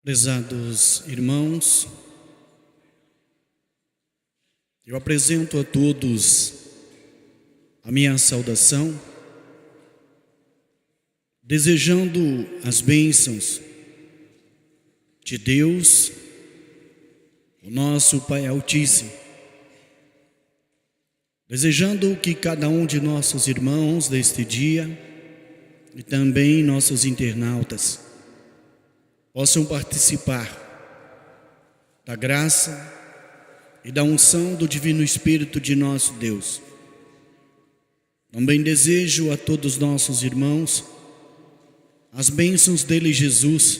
Prezados irmãos, eu apresento a todos a minha saudação, desejando as bênçãos de Deus, o nosso Pai Altíssimo, desejando que cada um de nossos irmãos deste dia e também nossos internautas possam participar da graça e da unção do Divino Espírito de nosso Deus. Também desejo a todos nossos irmãos as bênçãos dele, Jesus,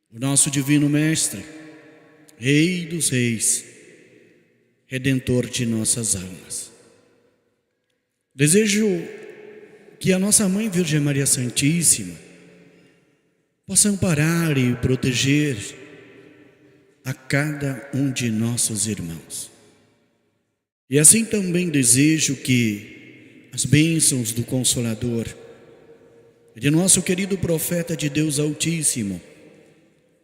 o nosso Divino Mestre, Rei dos Reis, Redentor de nossas almas. Desejo que a nossa Mãe Virgem Maria Santíssima possa amparar e proteger a cada um de nossos irmãos. E assim também desejo que as bênçãos do Consolador e de nosso querido profeta de Deus Altíssimo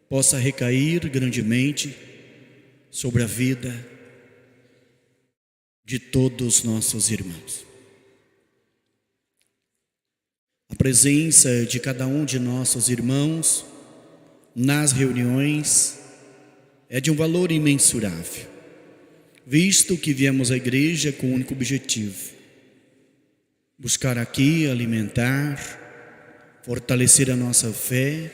possa recair grandemente sobre a vida de todos nossos irmãos. A presença de cada um de nossos irmãos nas reuniões é de um valor imensurável, visto que viemos à igreja com o único objetivo: buscar aqui alimentar, fortalecer a nossa fé,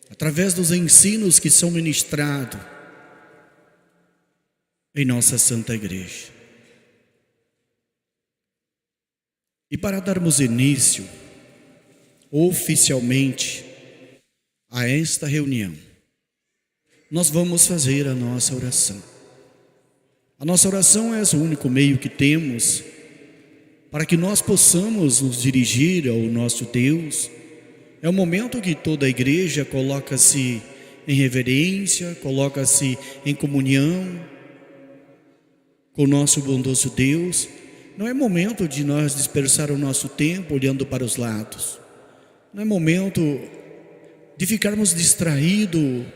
através dos ensinos que são ministrados em nossa Santa Igreja. E para darmos início oficialmente a esta reunião, nós vamos fazer a nossa oração. A nossa oração é o único meio que temos para que nós possamos nos dirigir ao nosso Deus. É o momento que toda a igreja coloca-se em reverência, coloca-se em comunhão com o nosso bondoso Deus. Não é momento de nós dispersar o nosso tempo olhando para os lados. Não é momento de ficarmos distraídos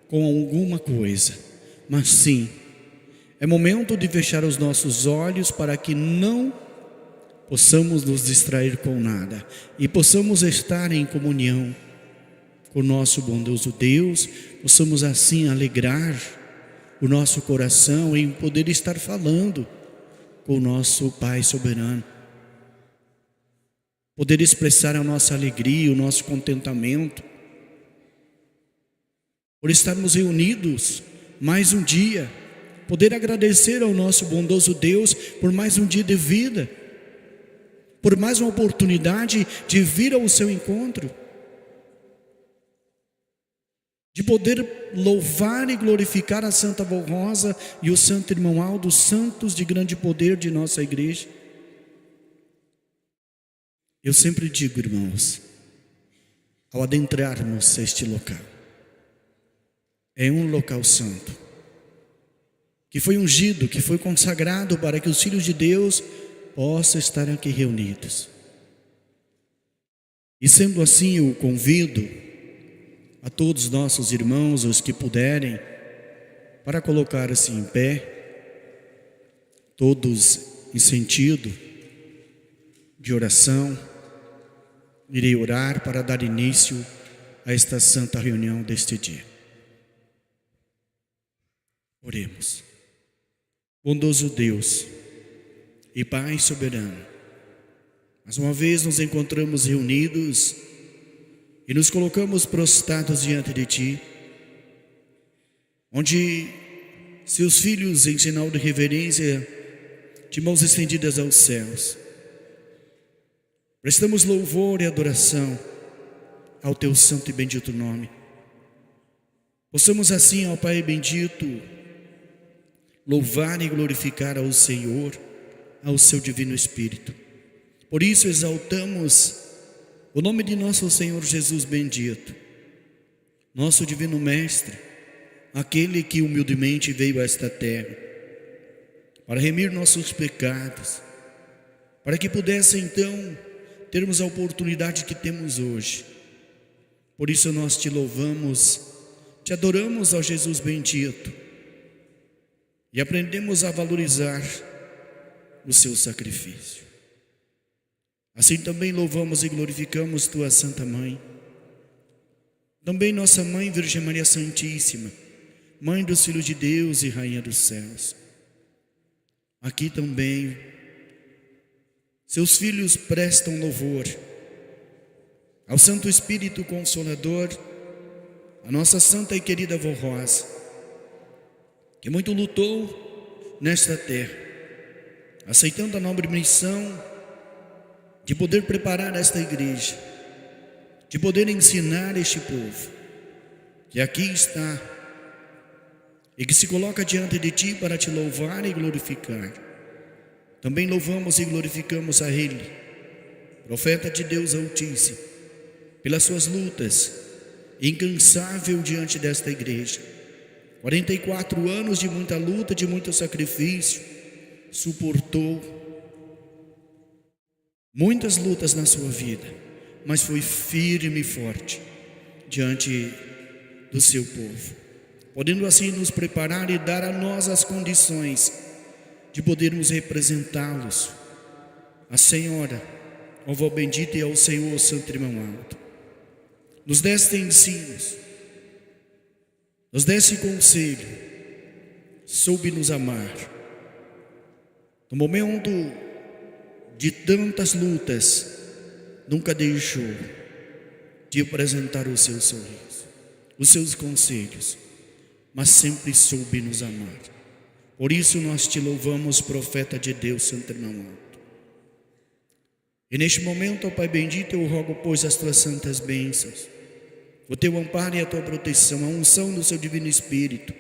com alguma coisa. Mas sim, é momento de fechar os nossos olhos para que não possamos nos distrair com nada e possamos estar em comunhão com o nosso bondoso Deus. Possamos assim alegrar o nosso coração em poder estar falando com o nosso Pai soberano, poder expressar a nossa alegria, o nosso contentamento, por estarmos reunidos mais um dia, poder agradecer ao nosso bondoso Deus por mais um dia de vida, por mais uma oportunidade de vir ao seu encontro, de poder louvar e glorificar a Santa Vó Rosa e o Santo Irmão Aldo, santos de grande poder de nossa igreja. Eu sempre digo, irmãos, ao adentrarmos este local, é um local santo, que foi ungido, que foi consagrado para que os filhos de Deus possam estar aqui reunidos. E sendo assim, eu convido a todos os nossos irmãos, os que puderem, para colocar-se em pé, todos em sentido de oração. Irei orar para dar início a esta santa reunião deste dia. Oremos. Bondoso Deus e Pai soberano, mais uma vez nos encontramos reunidos e nos colocamos prostrados diante de Ti, onde seus filhos, em sinal de reverência, de mãos estendidas aos céus, prestamos louvor e adoração ao Teu santo e bendito nome. Possamos assim, ó Pai bendito, louvar e glorificar ao Senhor, ao Seu Divino Espírito. Por isso exaltamos o nome de nosso Senhor Jesus bendito, nosso Divino Mestre, aquele que humildemente veio a esta terra para remir nossos pecados, para que pudesse então termos a oportunidade que temos hoje, Por isso nós te louvamos, te adoramos, ó Jesus bendito, e aprendemos a valorizar o seu sacrifício. Assim também louvamos e glorificamos tua Santa Mãe, também nossa Mãe Virgem Maria Santíssima, Mãe dos Filhos de Deus e Rainha dos Céus. Aqui também seus filhos prestam louvor ao Santo Espírito Consolador, a nossa santa e querida Vó Rosa, que muito lutou nesta terra, aceitando a nobre missão de poder preparar esta igreja, de poder ensinar este povo que aqui está e que se coloca diante de ti para te louvar e glorificar. Também louvamos e glorificamos a Ele, profeta de Deus Altíssimo, pelas suas lutas, incansável diante desta igreja. 44 anos de muita luta, de muito sacrifício, suportou muitas lutas na sua vida, mas foi firme e forte diante do seu povo, podendo assim nos preparar e dar a nós as condições de podermos representá-los, a Senhora, ó Vó bendita, e ao Senhor Santo Irmão Alto. Nos deste ensinos, nos deste conselho, soube nos amar. No momento de tantas lutas, nunca deixou de apresentar o seu sorriso, os seus conselhos, mas sempre soube nos amar. Por isso nós te louvamos, profeta de Deus, Santo Irmão Alto. E neste momento, ó Pai bendito, eu rogo, pois, as tuas santas bênçãos, o teu amparo e a tua proteção, a unção do seu divino Espírito,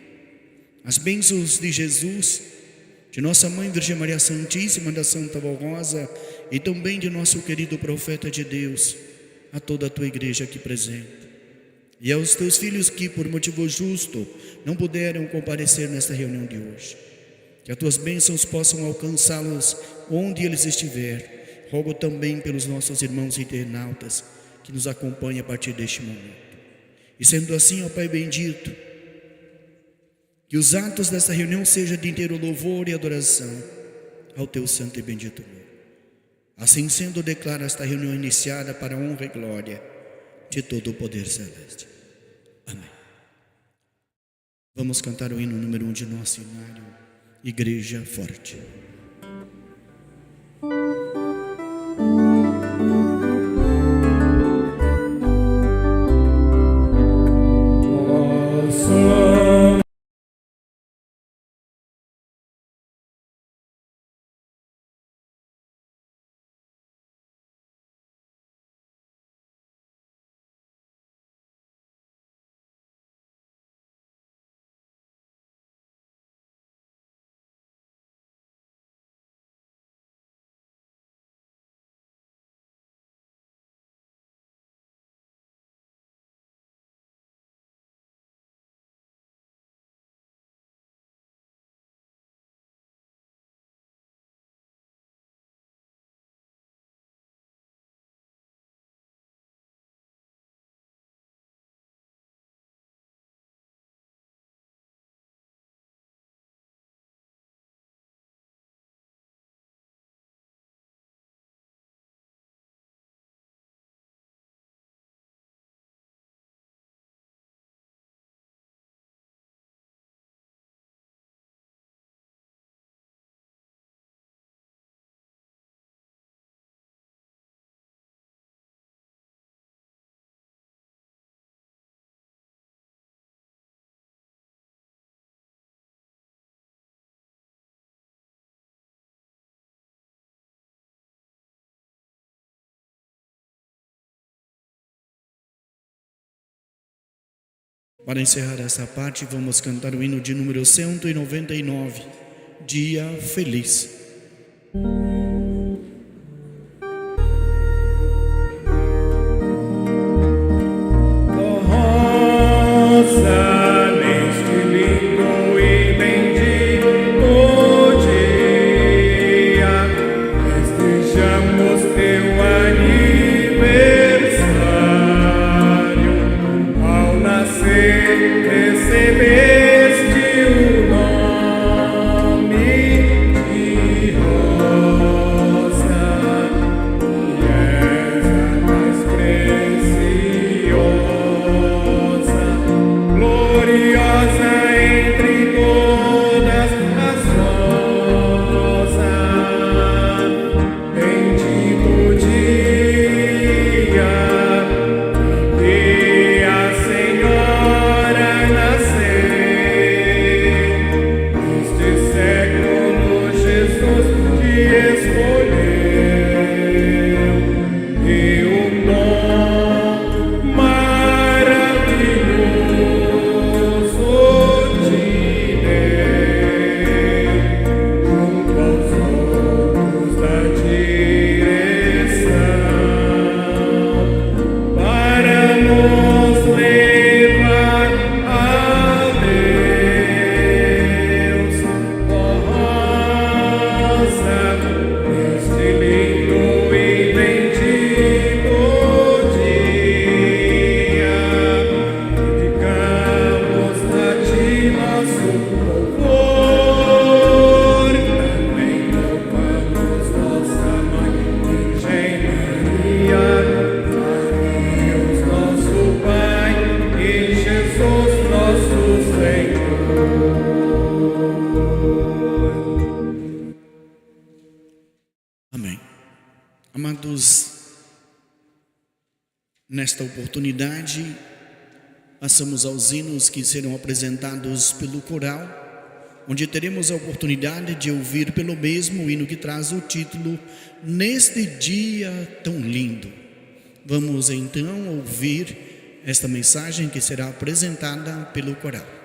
as bênçãos de Jesus, de nossa Mãe Virgem Maria Santíssima, da Santa Vó Rosa, e também de nosso querido profeta de Deus, a toda a tua igreja aqui presente, e aos teus filhos que por motivo justo não puderam comparecer nesta reunião de hoje. Que as tuas bênçãos possam alcançá-los onde eles estiverem. Rogo também pelos nossos irmãos internautas que nos acompanham a partir deste momento. E sendo assim, ó Pai bendito, que os atos desta reunião sejam de inteiro louvor e adoração ao teu santo e bendito nome. Assim sendo, declaro esta reunião iniciada para a honra e glória de todo o poder celeste. Amém. Vamos cantar o hino número 1 de nosso inário, Igreja Forte. Para encerrar essa parte, vamos cantar o hino de número 199, Dia Feliz. Teu aniversário. Nesta oportunidade, passamos aos hinos que serão apresentados pelo coral, onde teremos a oportunidade de ouvir pelo mesmo o hino que traz o título Neste Dia Tão Lindo. Vamos então ouvir esta mensagem que será apresentada pelo coral.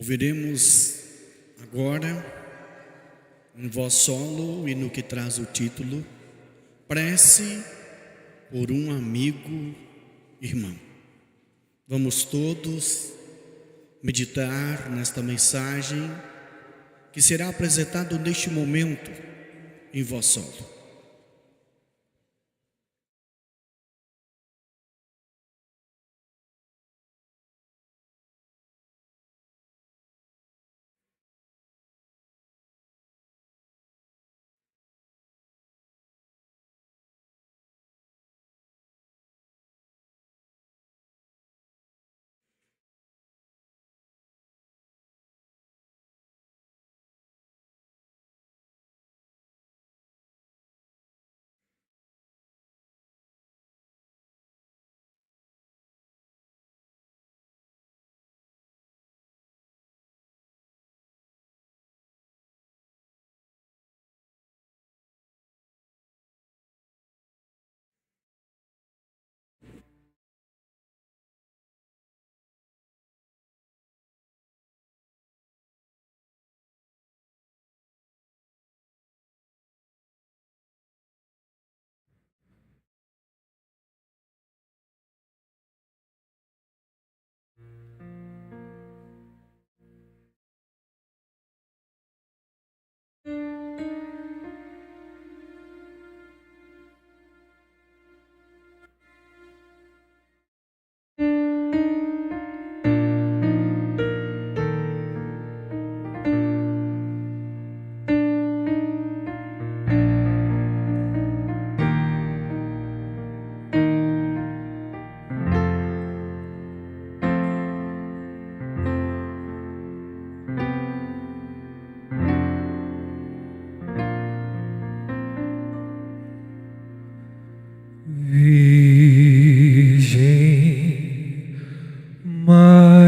Ouviremos agora, em voz solo e no que traz o título, Prece por um amigo irmão. Vamos todos meditar nesta mensagem que será apresentado neste momento em voz solo.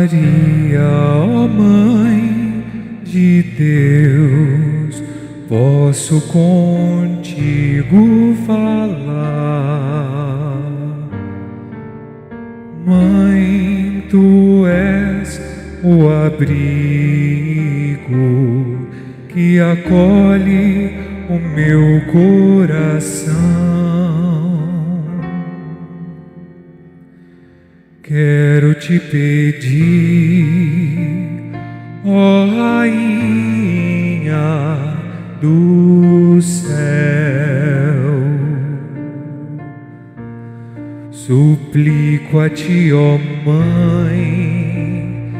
Maria, ó Mãe de Deus, posso contigo falar. Mãe, tu és o abrigo que acolhe o meu coração. Quero te pedir, ó Rainha do céu, suplico a ti, ó Mãe,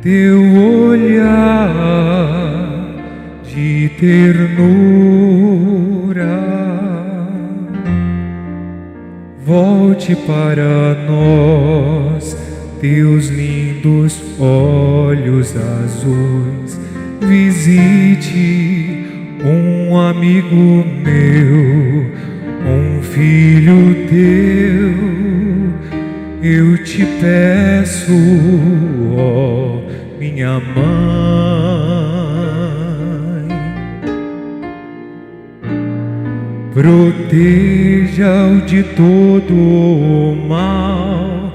teu olhar de ternura. Volte para nós teus lindos olhos azuis, visite um amigo meu, um filho teu. Eu te peço, ó minha mãe, proteja-o de todo o mal,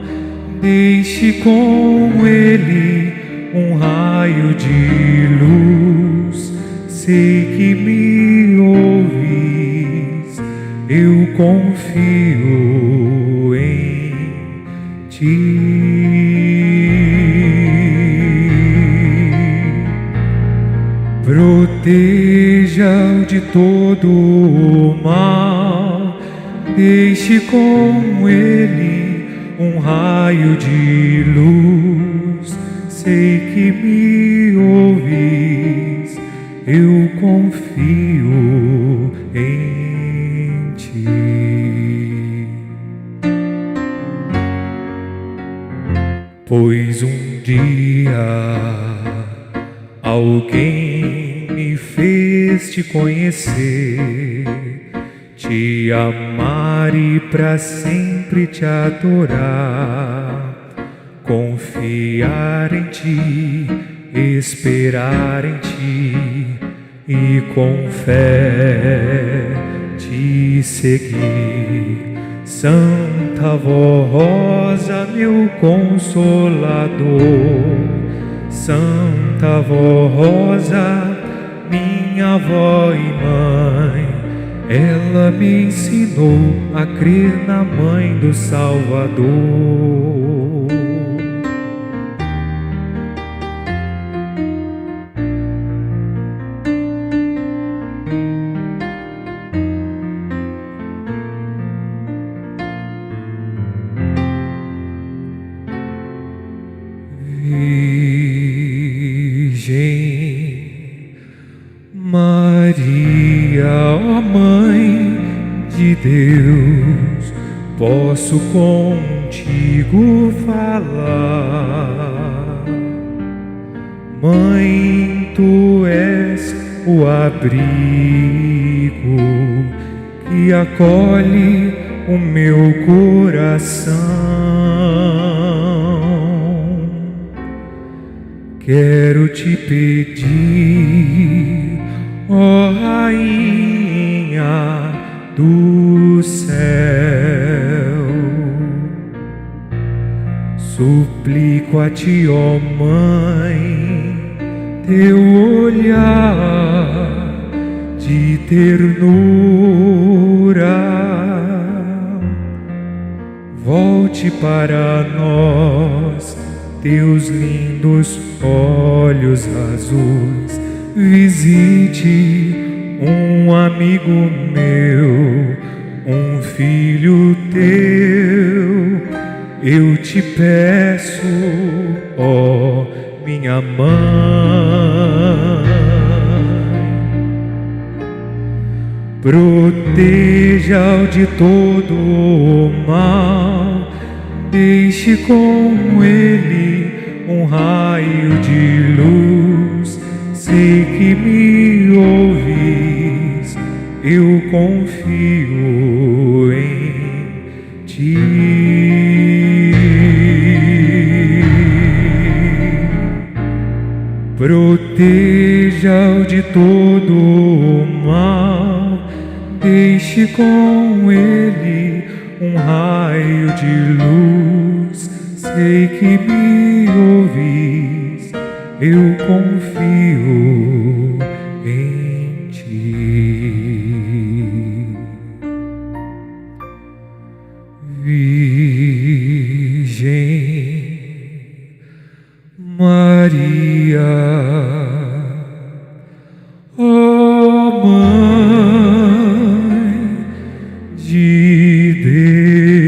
deixe com ele um raio de luz. Sei que me ouves, eu confio em ti. Proteja-o de todo o mal, deixe com ele um raio de luz. Sei que me ouves, eu confio em ti. Pois um dia alguém me fez te conhecer, te amar e pra sempre te adorar, confiar em ti, esperar em ti e com fé te seguir. Santa Rosa, meu consolador, Santa Rosa, minha avó e mãe, ela me ensinou a crer na Mãe do Salvador. Virgem Maria, ó Mãe de Deus, posso contigo falar. Mãe, tu és o abrigo que acolhe o meu coração. Quero te pedir, ó Rainha do céu, suplico a ti, ó Mãe, teu olhar de ternura. Volte para nós teus lindos olhos azuis, visite um amigo meu, um filho teu. Eu te peço, ó minha mãe, proteja-o de todo o mal, deixe com ele um raio de luz. Sei que me ouves, eu confio em ti. proteja-o de todo o mal, deixe com ele um raio de luz. Sei que me ouvis, eu confio em ti. Virgem Maria, ó Mãe de Deus.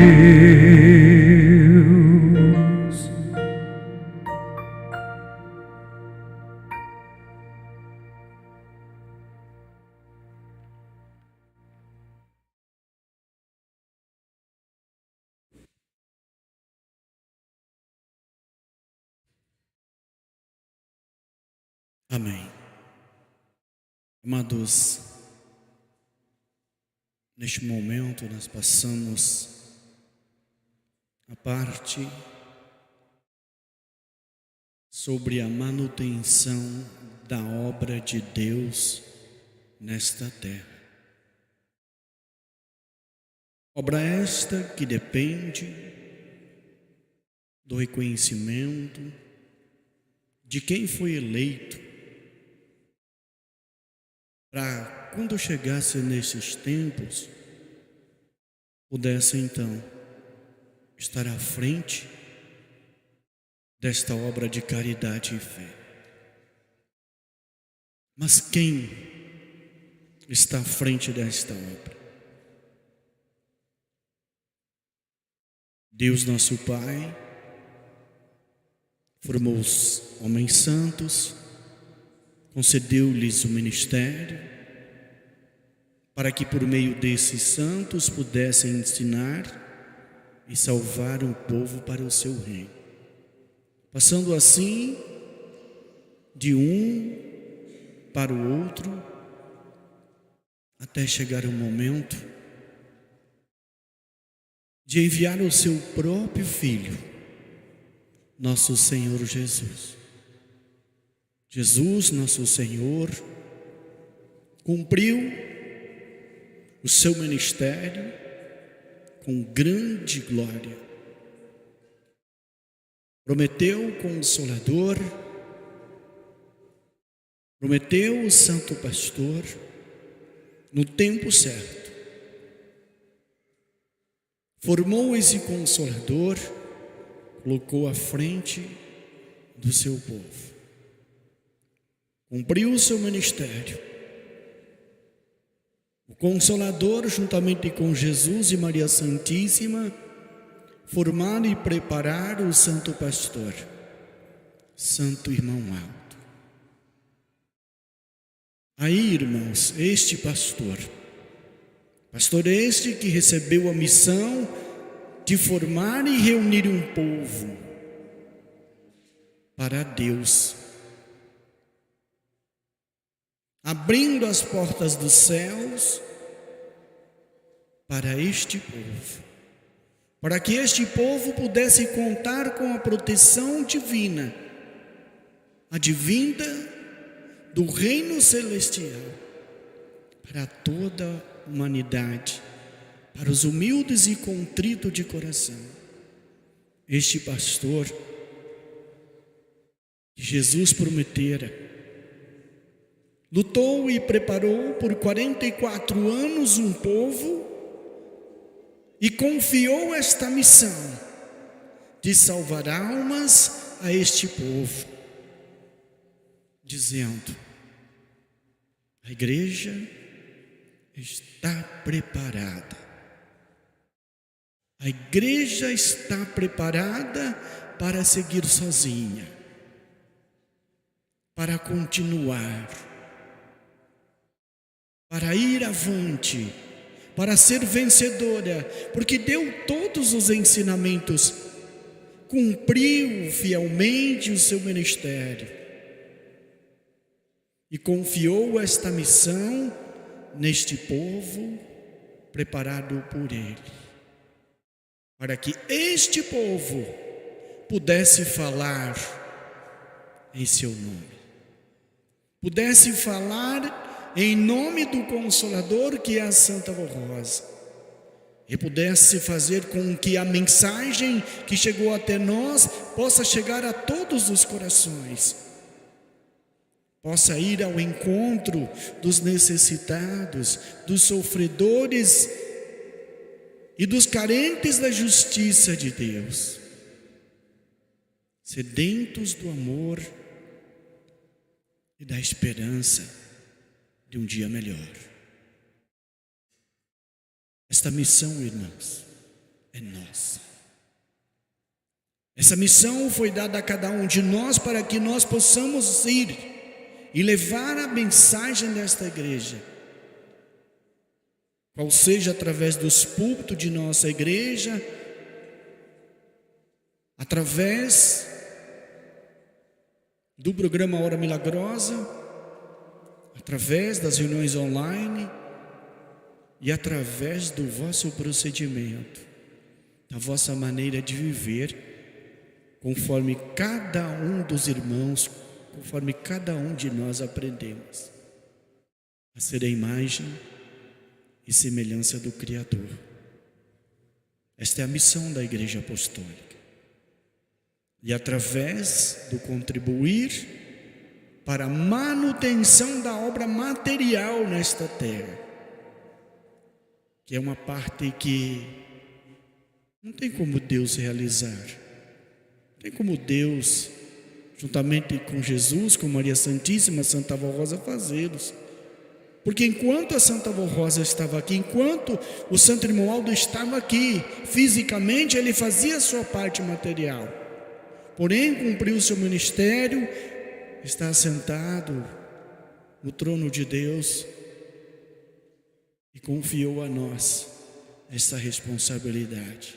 Amém. Amados, neste momento nós passamos a parte sobre a manutenção da obra de Deus nesta terra. Obra esta que depende do reconhecimento de quem foi eleito para, quando chegasse nesses tempos, pudesse então estar à frente desta obra de caridade e fé. Mas quem está à frente desta obra? Deus nosso Pai formou os homens santos, concedeu-lhes o ministério, para que por meio desses santos pudessem ensinar e salvar o povo para o seu reino. Passando assim de um para o outro, até chegar o momento de enviar o seu próprio Filho, nosso Senhor Jesus. Jesus, nosso Senhor, cumpriu o seu ministério com grande glória. Prometeu o Consolador, prometeu o Santo Pastor no tempo certo. Formou esse Consolador, colocou à frente do seu povo. Cumpriu o seu ministério. O Consolador, juntamente com Jesus e Maria Santíssima, formaram e prepararam o Santo Pastor, Santo Irmão Alto. Aí, irmãos, este pastor este que recebeu a missão de formar e reunir um povo para Deus, abrindo as portas dos céus para este povo, para que este povo pudesse contar com a proteção divina, advinda do reino celestial, para toda a humanidade, para os humildes e contritos de coração. Este pastor que Jesus prometera, lutou e preparou por 44 anos um povo e confiou esta missão de salvar almas a este povo, dizendo: a igreja está preparada. A igreja está preparada para seguir sozinha, para continuar, para ir avante, para ser vencedora, porque deu todos os ensinamentos, cumpriu fielmente o seu ministério e confiou esta missão neste povo preparado por Ele, para que este povo pudesse falar em seu nome, pudesse falar em nome do Consolador, que é a Santa Avó Rosa, e pudesse fazer com que a mensagem que chegou até nós possa chegar a todos os corações, possa ir ao encontro dos necessitados, dos sofredores e dos carentes da justiça de Deus, sedentos do amor e da esperança de um dia melhor. Esta missão, irmãos, é nossa. Essa missão foi dada a cada um de nós para que nós possamos ir e levar a mensagem desta igreja, qual seja através dos púlpitos de nossa igreja, através do programa Hora Milagrosa, através das reuniões online e através do vosso procedimento, da vossa maneira de viver, conforme cada um dos irmãos, conforme cada um de nós aprendemos a ser a imagem e semelhança do Criador. Esta é a missão da Igreja Apostólica. E através do contribuir para a manutenção da obra material nesta terra, que é uma parte que não tem como Deus realizar, não tem como Deus, juntamente com Jesus, com Maria Santíssima, Santa Avó Rosa, fazê-los. Porque enquanto a Santa Avó Rosa estava aqui, enquanto o Santo Irmão Aldo estava aqui, fisicamente ele fazia a sua parte material, porém cumpriu o seu ministério, está sentado no trono de Deus e confiou a nós essa responsabilidade.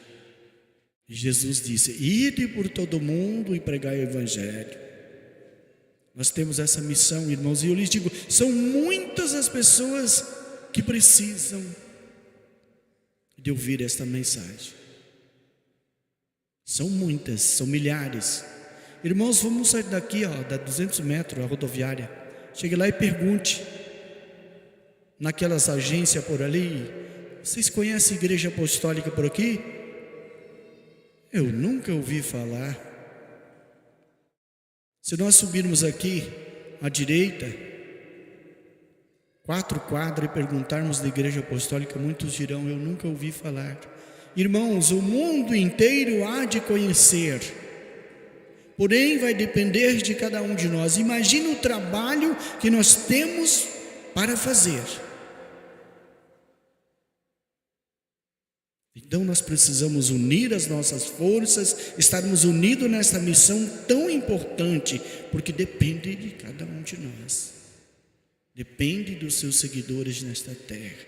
E Jesus disse: ide por todo mundo e pregai o Evangelho. Nós temos essa missão, irmãos, e eu lhes digo, são muitas as pessoas que precisam de ouvir esta mensagem. São muitas, são milhares. Irmãos, vamos sair daqui, dá 200 metros a rodoviária. Chegue lá e pergunte, naquelas agências por ali: vocês conhecem a Igreja Apostólica por aqui? Eu nunca ouvi falar. Se nós subirmos aqui à direita, 4 quadras, e perguntarmos da Igreja Apostólica, muitos dirão: eu nunca ouvi falar. Irmãos, o mundo inteiro há de conhecer, porém vai depender de cada um de nós. Imagina o trabalho que nós temos para fazer. Então nós precisamos unir as nossas forças, estarmos unidos nessa missão tão importante, porque depende de cada um de nós, depende dos seus seguidores nesta terra,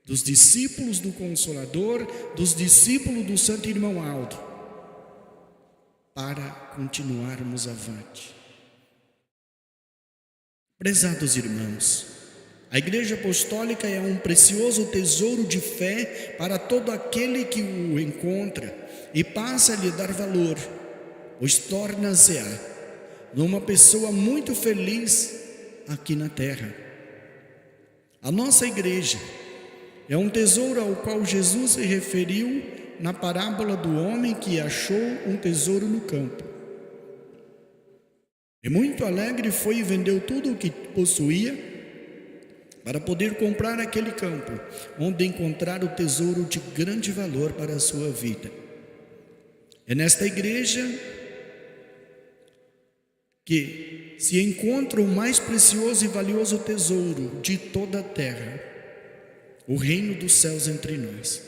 dos discípulos do Consolador, dos discípulos do Santo Irmão Aldo, para continuarmos avante. Prezados irmãos, a Igreja Apostólica é um precioso tesouro de fé para todo aquele que o encontra e passa a lhe dar valor, pois torna-se numa pessoa muito feliz aqui na terra. A nossa igreja é um tesouro ao qual Jesus se referiu na parábola do homem que achou um tesouro no campo. E muito alegre foi e vendeu tudo o que possuía para poder comprar aquele campo, onde encontrar o tesouro de grande valor para a sua vida. É nesta igreja que se encontra o mais precioso e valioso tesouro de toda a terra, o reino dos céus entre nós,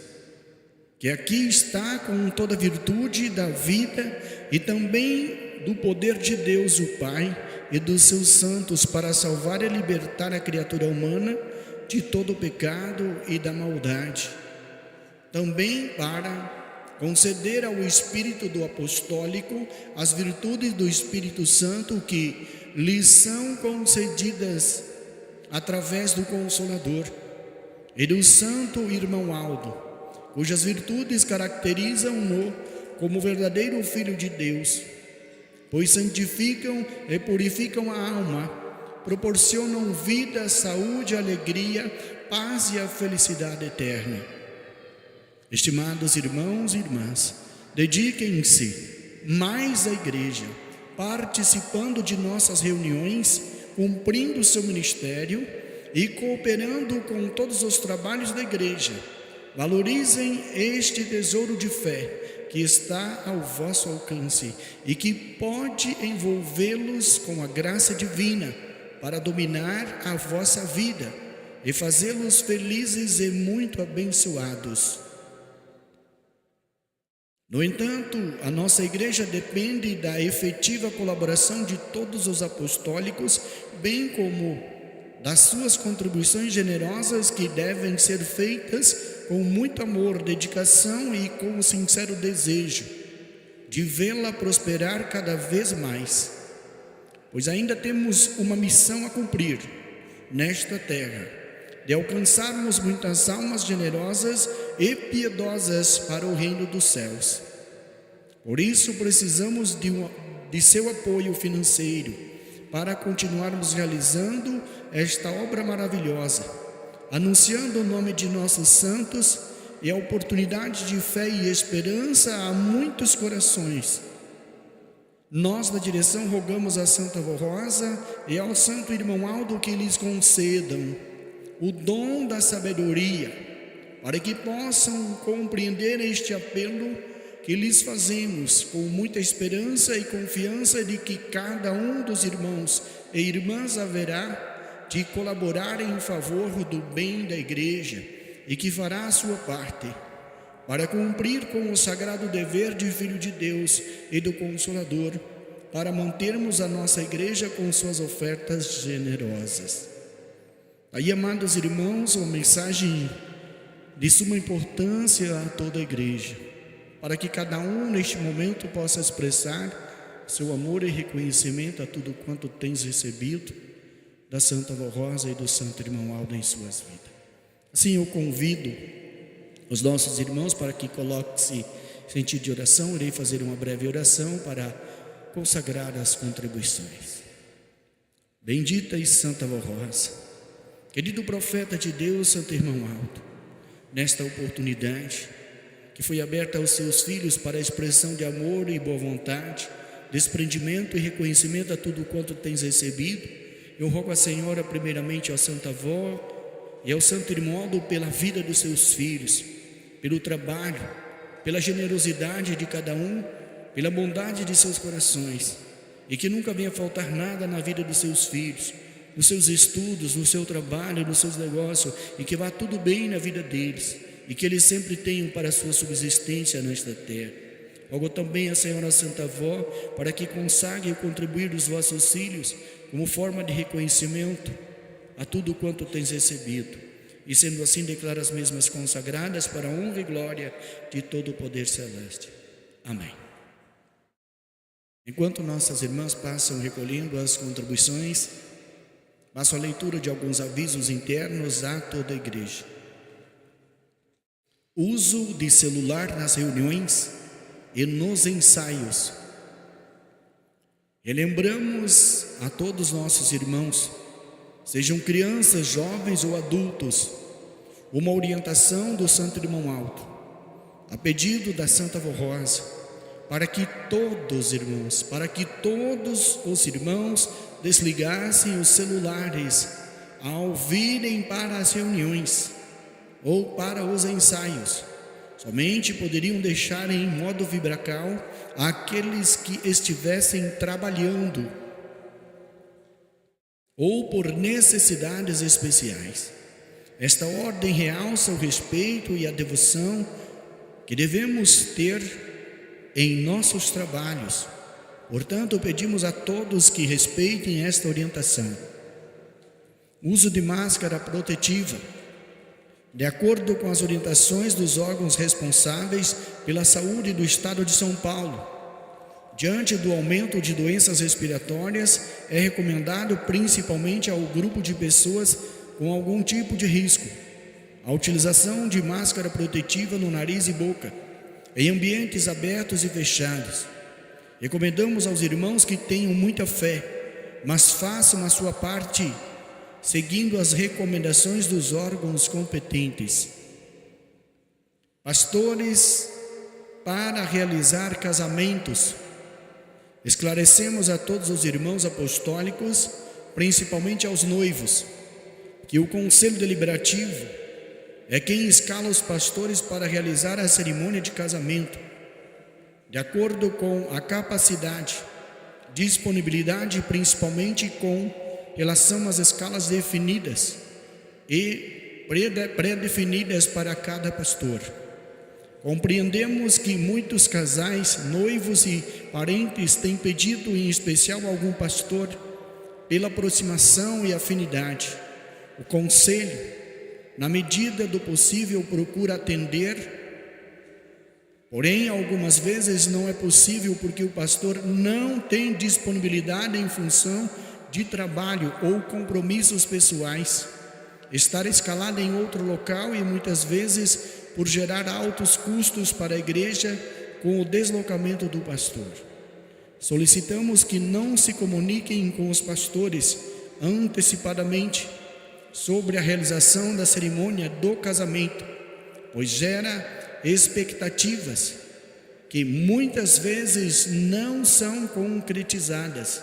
que aqui está com toda a virtude da vida e também do poder de Deus o Pai e dos seus santos para salvar e libertar a criatura humana de todo o pecado e da maldade, também para conceder ao Espírito do Apostólico as virtudes do Espírito Santo que lhes são concedidas através do Consolador e do Santo Irmão Aldo, cujas virtudes caracterizam-no como verdadeiro Filho de Deus, pois santificam e purificam a alma proporcionam vida, saúde, alegria, paz e a felicidade eterna. Estimados irmãos e irmãs, dediquem-se mais à igreja, participando de nossas reuniões, cumprindo o seu ministério e cooperando com todos os trabalhos da igreja. Valorizem este tesouro de fé que está ao vosso alcance e que pode envolvê-los com a graça divina para dominar a vossa vida e fazê-los felizes e muito abençoados. No entanto, a nossa igreja depende da efetiva colaboração de todos os apostólicos, bem como das suas contribuições generosas que devem ser feitas com muito amor, dedicação e com o sincero desejo de vê-la prosperar cada vez mais, pois ainda temos uma missão a cumprir nesta terra, de alcançarmos muitas almas generosas e piedosas para o reino dos céus. Por isso precisamos de seu apoio financeiro para continuarmos realizando esta obra maravilhosa, anunciando o nome de nossos santos e a oportunidade de fé e esperança a muitos corações. Nós, na direção, rogamos a Santa Vó Rosa e ao Santo Irmão Aldo que lhes concedam o dom da sabedoria, para que possam compreender este apelo que lhes fazemos, com muita esperança e confiança de que cada um dos irmãos e irmãs haverá de colaborar em favor do bem da igreja e que fará a sua parte para cumprir com o sagrado dever de Filho de Deus e do Consolador, para mantermos a nossa igreja com suas ofertas generosas. Aí, amados irmãos, uma mensagem de suma importância a toda a igreja, para que cada um neste momento possa expressar seu amor e reconhecimento a tudo quanto tens recebido da Santa Vó Rosa e do Santo Irmão Aldo em suas vidas. Assim eu convido os nossos irmãos para que coloquem-se em sentido de oração. Irei fazer uma breve oração para consagrar as contribuições. Bendita e Santa Vó Rosa, querido profeta de Deus, Santo Irmão Aldo, nesta oportunidade que foi aberta aos seus filhos para a expressão de amor e boa vontade, desprendimento e reconhecimento a tudo quanto tens recebido, eu rogo a Senhora, primeiramente, ao Santa Vó e ao Santo Irmão Aldo, pela vida dos seus filhos, pelo trabalho, pela generosidade de cada um, pela bondade de seus corações, e que nunca venha faltar nada na vida dos seus filhos, nos seus estudos, no seu trabalho, nos seus negócios, e que vá tudo bem na vida deles, e que eles sempre tenham para a sua subsistência nesta terra. Rogo também a Senhora Santa Vó para que consagre o contribuir dos vossos filhos como forma de reconhecimento a tudo quanto tens recebido, e sendo assim declara as mesmas consagradas para a honra e glória de todo o poder celeste. Amém. Enquanto nossas irmãs passam recolhendo as contribuições, passo a leitura de alguns avisos internos a toda a igreja. Uso de celular nas reuniões e nos ensaios. Relembramos a todos nossos irmãos, sejam crianças, jovens ou adultos, uma orientação do Santo Irmão Aldo, a pedido da Santa Vó Rosa, para que todos os irmãos desligassem os celulares ao virem para as reuniões ou para os ensaios. Somente poderiam deixar em modo vibracal aqueles que estivessem trabalhando ou por necessidades especiais. Esta ordem realça o respeito e a devoção que devemos ter em nossos trabalhos. Portanto, pedimos a todos que respeitem esta orientação. Uso de máscara protetiva, de acordo com as orientações dos órgãos responsáveis pela saúde do Estado de São Paulo. Diante do aumento de doenças respiratórias, é recomendado principalmente ao grupo de pessoas com algum tipo de risco a utilização de máscara protetiva no nariz e boca, em ambientes abertos e fechados. Recomendamos aos irmãos que tenham muita fé, mas façam a sua parte, seguindo as recomendações dos órgãos competentes. Pastores, para realizar casamentos, esclarecemos a todos os irmãos apostólicos, principalmente aos noivos, que o Conselho Deliberativo é quem escala os pastores para realizar a cerimônia de casamento, de acordo com a capacidade, disponibilidade, principalmente com relação às escalas definidas e pré-definidas para cada pastor. Compreendemos que muitos casais, noivos e parentes têm pedido em especial a algum pastor pela aproximação e afinidade. O conselho, na medida do possível, procura atender, porém algumas vezes não é possível porque o pastor não tem disponibilidade em função de trabalho ou compromissos pessoais, estar escalado em outro local e muitas vezes por gerar altos custos para a igreja com o deslocamento do pastor. Solicitamos que não se comuniquem com os pastores antecipadamente sobre a realização da cerimônia do casamento, pois gera expectativas que muitas vezes não são concretizadas.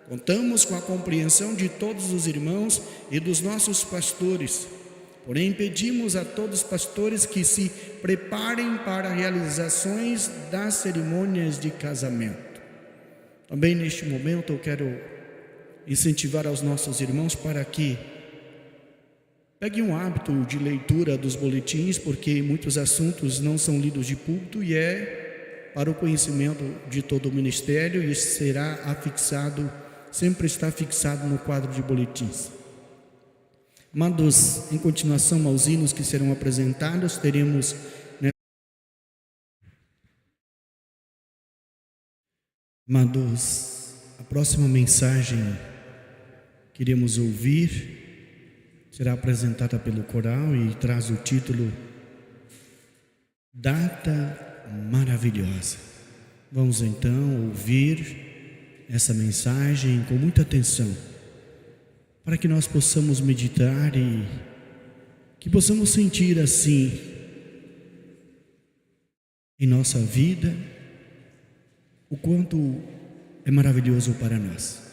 Contamos com a compreensão de todos os irmãos e dos nossos pastores, porém pedimos a todos os pastores que se preparem para realizações das cerimônias de casamento. Também neste momento eu quero incentivar aos nossos irmãos para que peguem um hábito de leitura dos boletins, porque muitos assuntos não são lidos de púlpito e é para o conhecimento de todo o ministério e será afixado, sempre está fixado no quadro de boletins. Amados, em continuação aos hinos que serão apresentados, teremos Amados, a próxima mensagem que iremos ouvir será apresentada pelo coral e traz o título Data Maravilhosa. Vamos então ouvir essa mensagem com muita atenção, para que nós possamos meditar e que possamos sentir assim em nossa vida o quanto é maravilhoso para nós.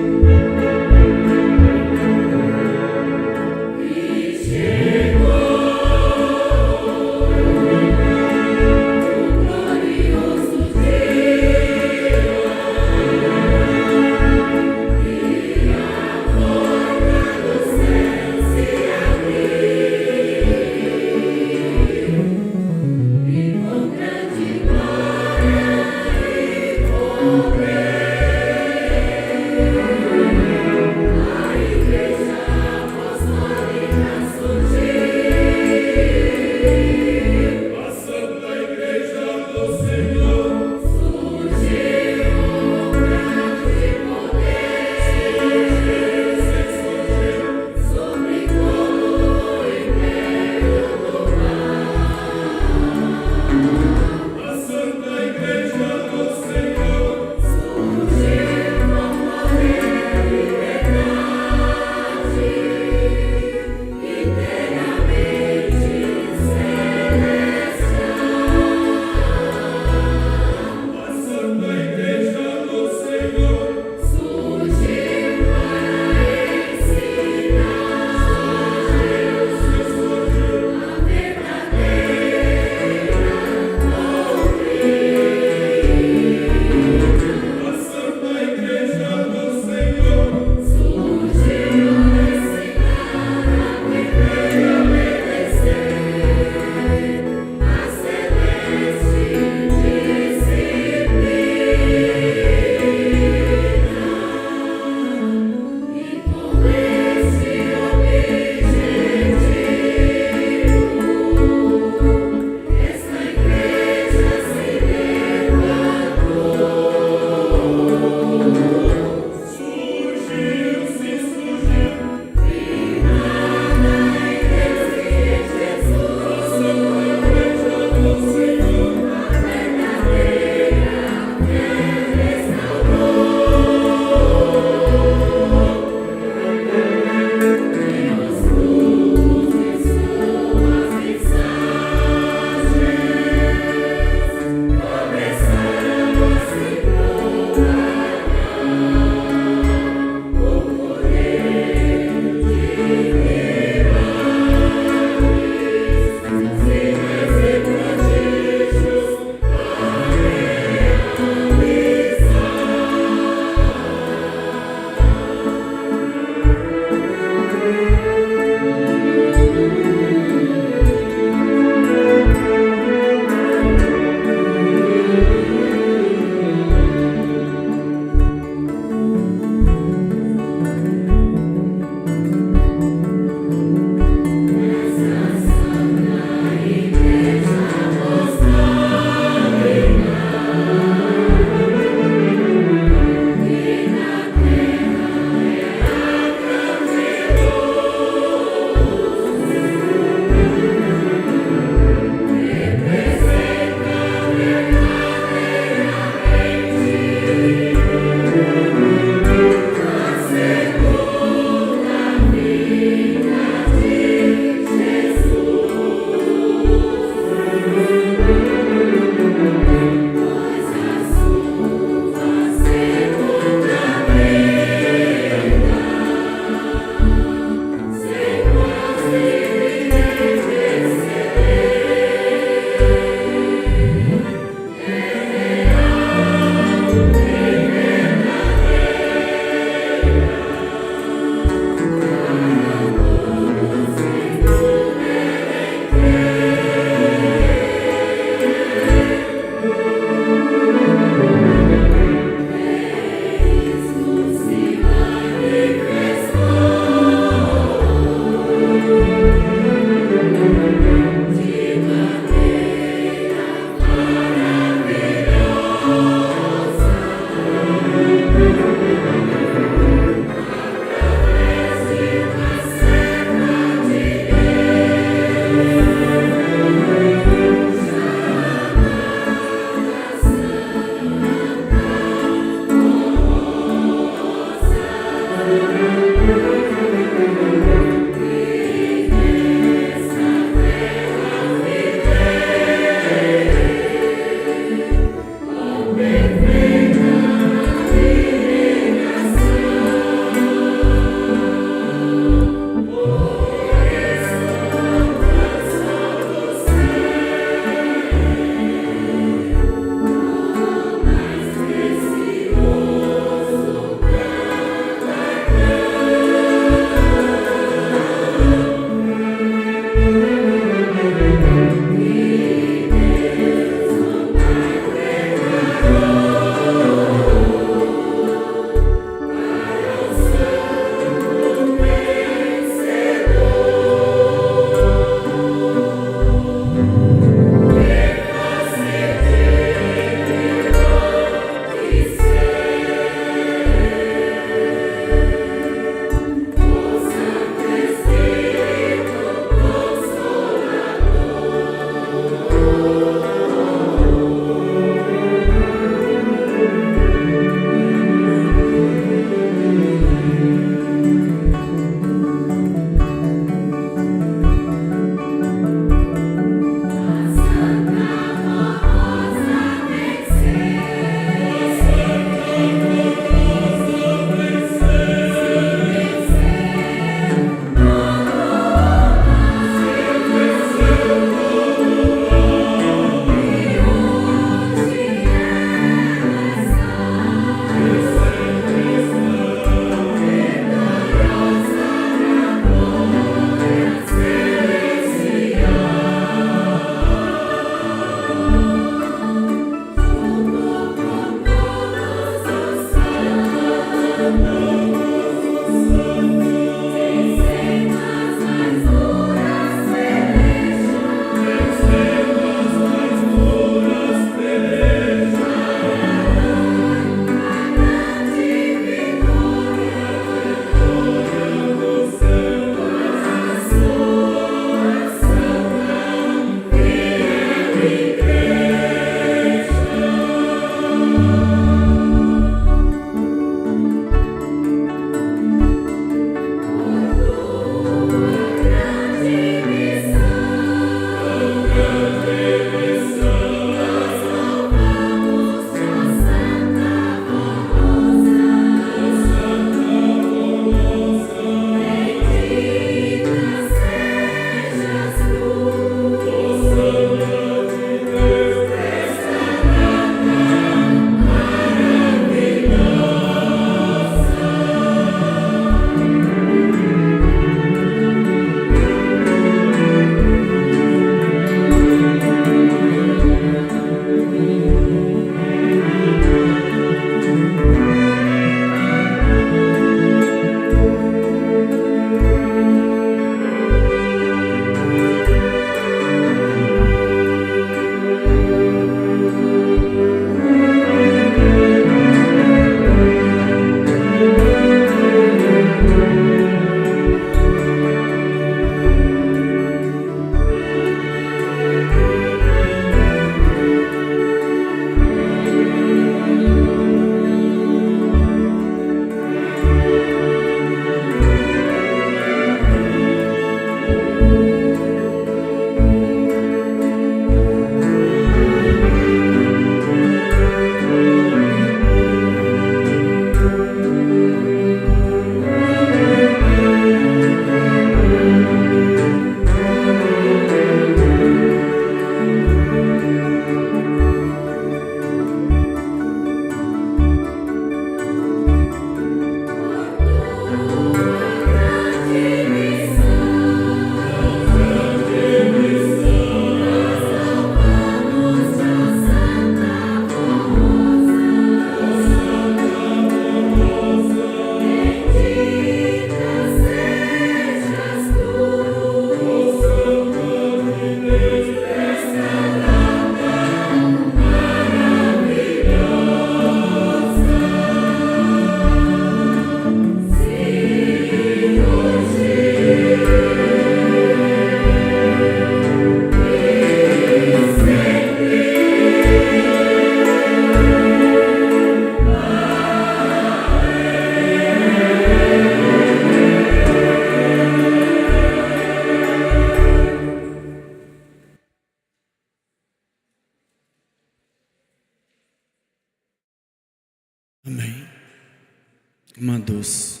Amados,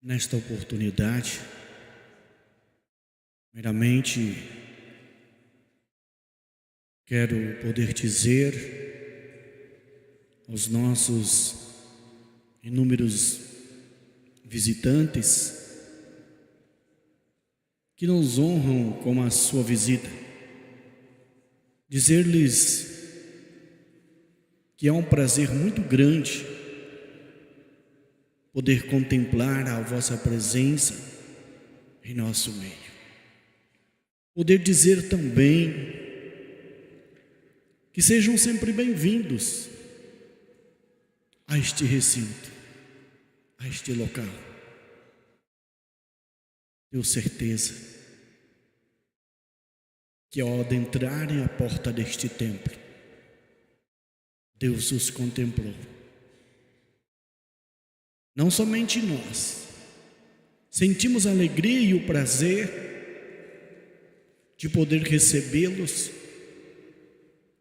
nesta oportunidade, primeiramente, quero poder dizer aos nossos inúmeros visitantes que nos honram com a sua visita, dizer-lhes que é um prazer muito grande poder contemplar a vossa presença em nosso meio. Poder dizer também que sejam sempre bem-vindos a este recinto, a este local. Tenho certeza que ao adentrarem a porta deste templo, Deus os contemplou. Não somente nós sentimos a alegria e o prazer de poder recebê-los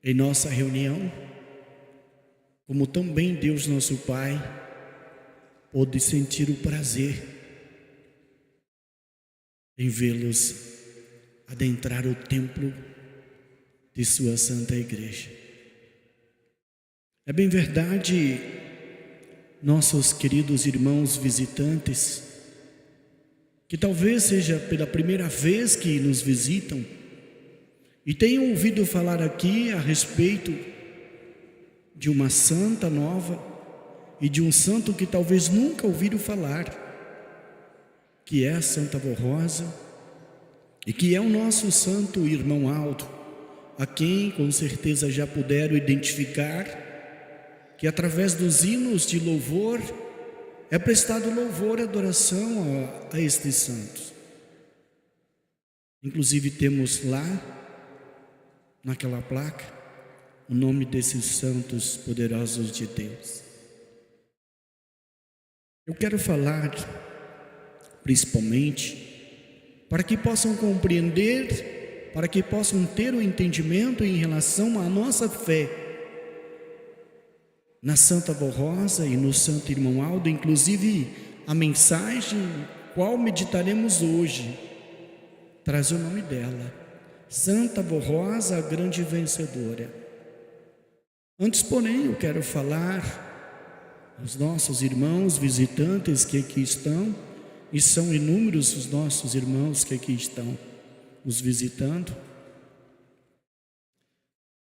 em nossa reunião, como também Deus nosso Pai pôde sentir o prazer em vê-los adentrar o templo de sua Santa Igreja. É bem verdade, nossos queridos irmãos visitantes, que talvez seja pela primeira vez que nos visitam e tenham ouvido falar aqui a respeito de uma santa nova e de um santo que talvez nunca ouviram falar, que é a Santa Avó Rosa, e que é o nosso santo irmão Aldo, a quem com certeza já puderam identificar que através dos hinos de louvor é prestado louvor e adoração a estes santos. Inclusive temos lá, naquela placa, o nome desses santos poderosos de Deus. Eu quero falar, principalmente, para que possam compreender, para que possam ter um entendimento em relação à nossa fé na Santa Avó Rosa e no Santo Irmão Aldo, inclusive a mensagem qual meditaremos hoje traz o nome dela, Santa Avó Rosa, a grande vencedora. Antes, porém, eu quero falar aos nossos irmãos visitantes que aqui estão, e são inúmeros os nossos irmãos que aqui estão nos visitando,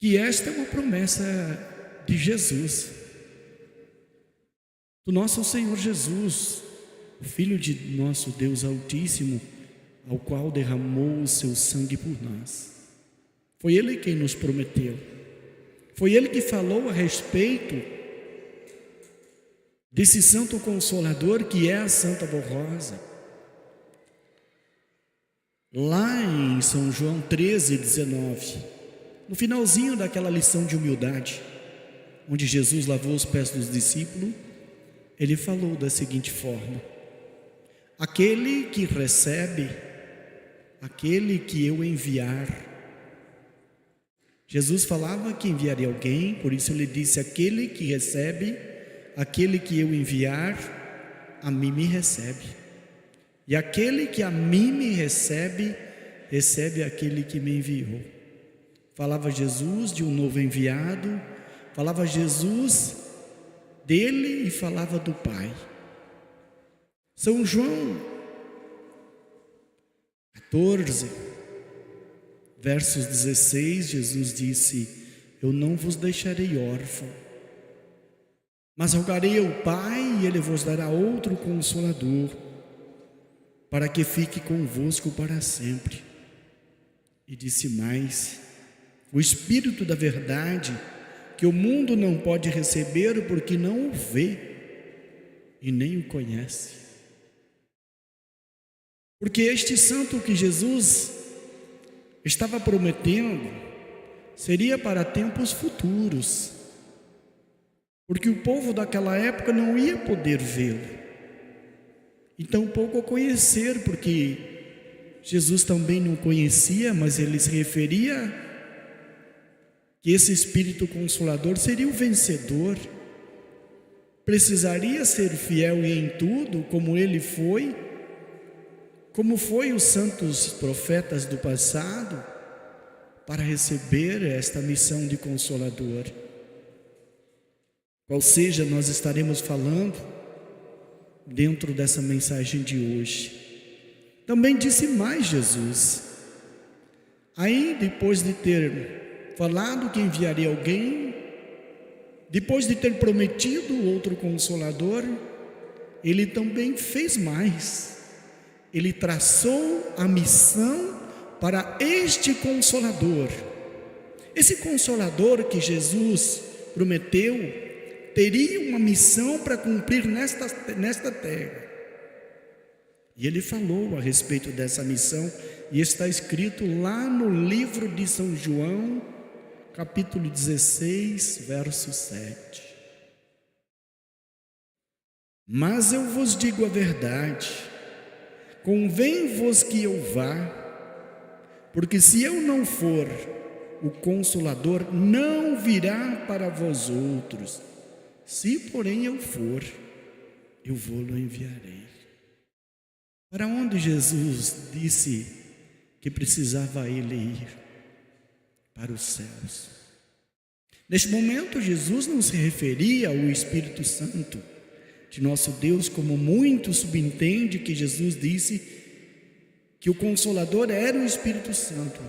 que esta é uma promessa de Jesus, do nosso Senhor Jesus, o Filho de nosso Deus Altíssimo, ao qual derramou o seu sangue por nós. Foi Ele quem nos prometeu, foi Ele que falou a respeito desse Santo Consolador que é a Santa Avó Rosa. Lá em São João 13:19, no finalzinho daquela lição de humildade, onde Jesus lavou os pés dos discípulos, Ele falou da seguinte forma: aquele que recebe, aquele que eu enviar. Jesus falava que enviaria alguém, por isso Ele disse: aquele que recebe, aquele que eu enviar, a mim me recebe. E aquele que a mim me recebe, recebe aquele que me enviou. Falava Jesus de um novo enviado, falava Jesus dele e falava do Pai. São João 14, versos 16, Jesus disse: eu não vos deixarei órfão, mas rogarei ao Pai e Ele vos dará outro Consolador, para que fique convosco para sempre. E disse mais: o Espírito da verdade, que o mundo não pode receber porque não o vê e nem o conhece. Porque este santo que Jesus estava prometendo seria para tempos futuros, porque o povo daquela época não ia poder vê-lo e tampouco o conhecer, porque Jesus também não conhecia, mas ele se referia que esse Espírito Consolador seria o vencedor, precisaria ser fiel em tudo, como ele foi, como foi os santos profetas do passado, para receber esta missão de Consolador. Qual seja, nós estaremos falando dentro dessa mensagem de hoje. Também disse mais Jesus. Aí, depois de ter falado que enviaria alguém, depois de ter prometido outro Consolador, ele também fez mais. Ele traçou a missão para este Consolador. Esse Consolador que Jesus prometeu teria uma missão para cumprir nesta terra. E ele falou a respeito dessa missão, e está escrito lá no livro de São João, capítulo 16, verso 7. Mas eu vos digo a verdade, convém-vos que eu vá, porque se eu não for, o Consolador não virá para vós outros. Se porém eu for, eu vou-lo enviarei. Para onde Jesus disse que precisava ele ir? Para os céus. Neste momento, Jesus não se referia ao Espírito Santo de nosso Deus, como muito subentende que Jesus disse que o Consolador era o Espírito Santo.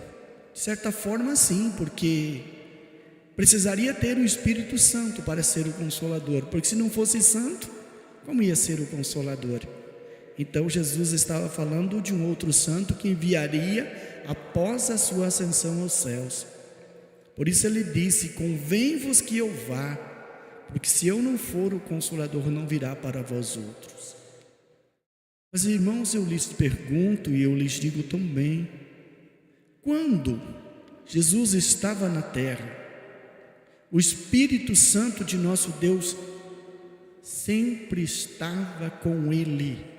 De certa forma, sim, porque precisaria ter o Espírito Santo para ser o Consolador, porque se não fosse santo, como ia ser o Consolador? Então Jesus estava falando de um outro santo que enviaria após a sua ascensão aos céus. Por isso ele disse: convém-vos que eu vá, porque se eu não for, o Consolador não virá para vós outros. Mas irmãos, eu lhes pergunto e eu lhes digo também, quando Jesus estava na terra, o Espírito Santo de nosso Deus sempre estava com ele.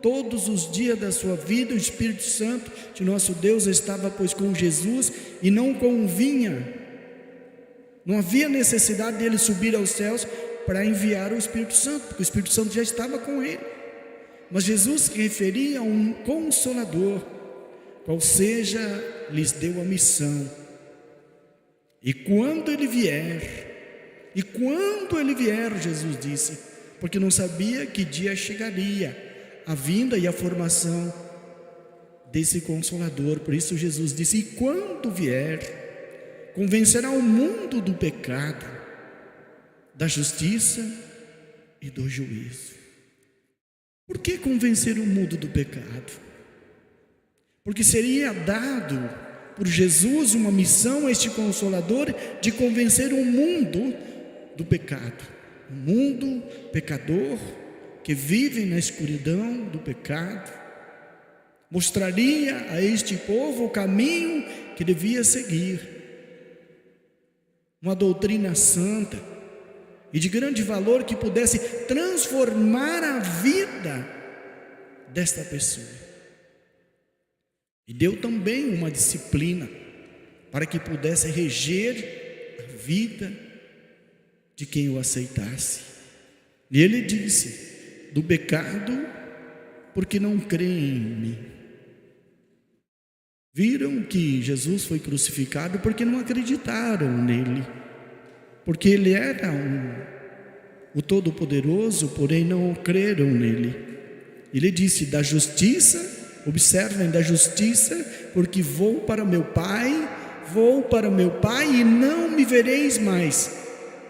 Todos os dias da sua vida, o Espírito Santo de nosso Deus estava, pois, com Jesus, e não convinha, não havia necessidade dele subir aos céus para enviar o Espírito Santo, porque o Espírito Santo já estava com ele. Mas Jesus se referia a um Consolador, qual seja, lhes deu a missão. E quando ele vier, Jesus disse, porque não sabia que dia chegaria a vinda e a formação desse Consolador. Por isso Jesus disse: e quando vier, convencerá o mundo do pecado, da justiça e do juízo. Por que convencer o mundo do pecado? Porque seria dado por Jesus uma missão a este Consolador de convencer o mundo do pecado, o mundo pecador que vive na escuridão do pecado. Mostraria a este povo o caminho que devia seguir, uma doutrina santa e de grande valor que pudesse transformar a vida desta pessoa. E deu também uma disciplina para que pudesse reger a vida de quem o aceitasse. E ele disse: do pecado, porque não creem em mim. Viram que Jesus foi crucificado porque não acreditaram nele, porque ele era o Todo-Poderoso, porém não creram nele. Ele disse: da justiça, observem, da justiça, porque vou para meu Pai e não me vereis mais.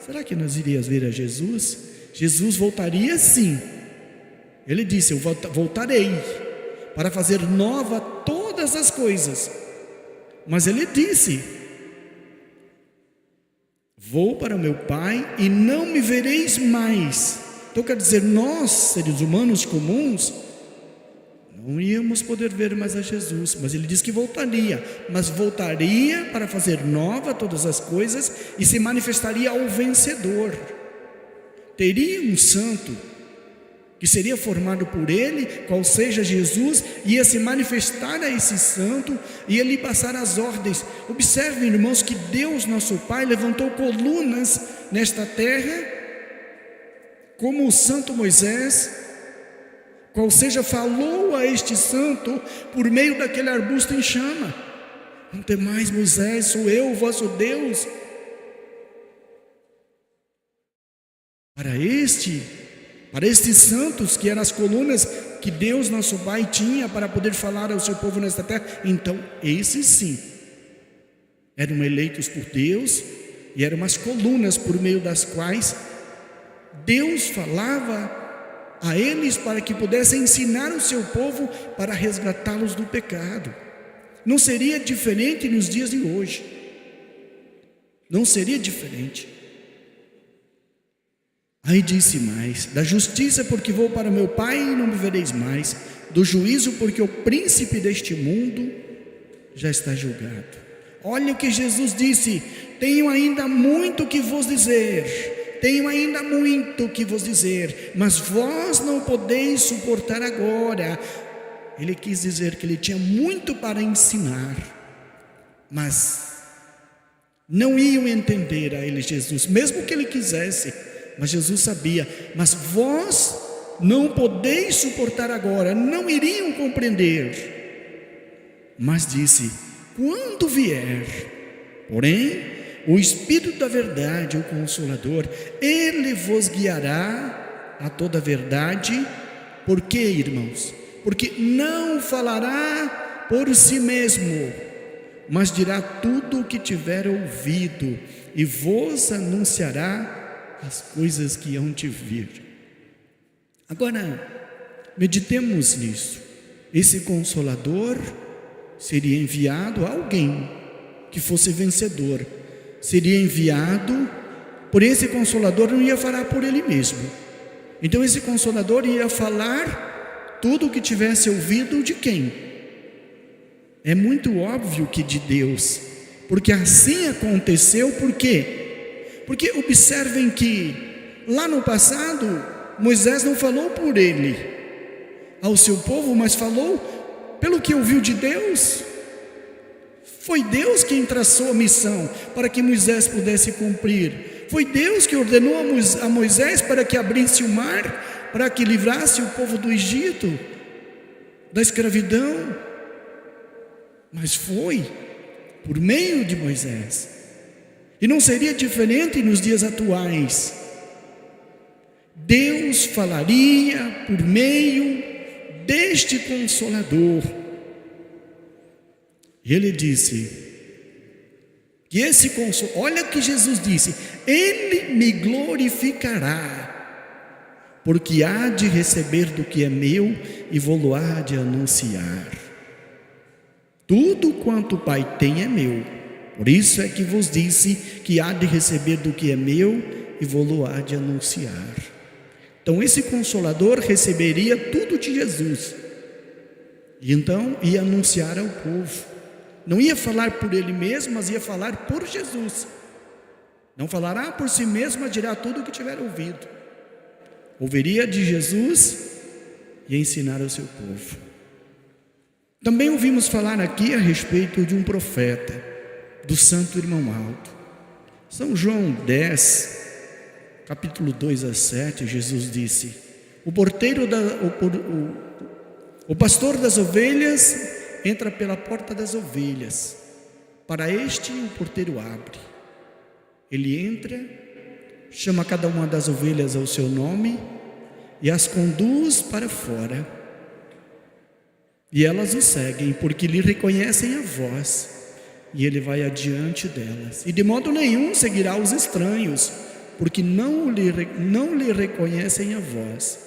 Será que nós iríamos ver a Jesus? Jesus voltaria sim. Ele disse: eu voltarei para fazer nova todas as coisas. Mas ele disse: vou para o meu Pai e não me vereis mais. Então quer dizer, nós, seres humanos comuns, não íamos poder ver mais a Jesus. Mas ele disse que voltaria, mas voltaria para fazer nova todas as coisas e se manifestaria ao vencedor. Teria um santo que seria formado por ele, qual seja Jesus, ia se manifestar a esse santo e ele passar as ordens. Observem, irmãos, que Deus, nosso Pai, levantou colunas nesta terra como o santo Moisés, qual seja, falou a este santo por meio daquele arbusto em chama: não temais, Moisés, sou eu, o vosso Deus. Para estes santos, que eram as colunas que Deus nosso Pai tinha para poder falar ao seu povo nesta terra, então esses sim eram eleitos por Deus, e eram as colunas por meio das quais Deus falava a eles para que pudessem ensinar o seu povo para resgatá-los do pecado. Não seria diferente nos dias de hoje. Não seria diferente. Aí disse mais: da justiça, porque vou para meu Pai e não me vereis mais; do juízo, porque o príncipe deste mundo já está julgado. Olha o que Jesus disse: tenho ainda muito que vos dizer, tenho ainda muito que vos dizer, mas vós não podeis suportar agora. Ele quis dizer que ele tinha muito para ensinar, mas não iam entender a ele, Jesus, mesmo que ele quisesse. Mas Jesus sabia: mas vós não podeis suportar agora, não iriam compreender. Mas disse: quando vier, porém, o Espírito da verdade, o Consolador, ele vos guiará a toda a verdade. Por quê, irmãos? Porque não falará por si mesmo, mas dirá tudo o que tiver ouvido, e vos anunciará as coisas que hão de vir. Agora, meditemos nisso. Esse Consolador seria enviado a alguém que fosse vencedor. Seria enviado, por esse Consolador não ia falar por ele mesmo. Então esse Consolador ia falar tudo o que tivesse ouvido de quem? É muito óbvio que de Deus, porque assim aconteceu. Por quê? Porque observem que lá no passado Moisés não falou por ele ao seu povo, mas falou pelo que ouviu de Deus. Foi Deus quem traçou a missão para que Moisés pudesse cumprir. Foi Deus que ordenou a Moisés para que abrisse o mar, para que livrasse o povo do Egito, da escravidão. Mas foi por meio de Moisés. E não seria diferente nos dias atuais. Deus falaria por meio deste Consolador. E ele disse que esse Consolador, olha o que Jesus disse: ele me glorificará, porque há de receber do que é meu e vou-lo há de anunciar. Tudo quanto o Pai tem é meu, por isso é que vos disse que há de receber do que é meu e vou-lo há de anunciar. Então esse Consolador receberia tudo de Jesus, e então ia anunciar ao povo. Não ia falar por ele mesmo, mas ia falar por Jesus. Não falará por si mesmo, mas dirá tudo o que tiver ouvido. Ouviria de Jesus e ensinar ao seu povo. Também ouvimos falar aqui a respeito de um profeta, do santo irmão Aldo. São João 10, capítulo 2 a 7, Jesus disse: o pastor das ovelhas entra pela porta das ovelhas, para este o porteiro abre. Ele entra, chama cada uma das ovelhas ao seu nome e as conduz para fora. E elas o seguem, porque lhe reconhecem a voz, e ele vai adiante delas. E de modo nenhum seguirá os estranhos, porque não lhe reconhecem a voz.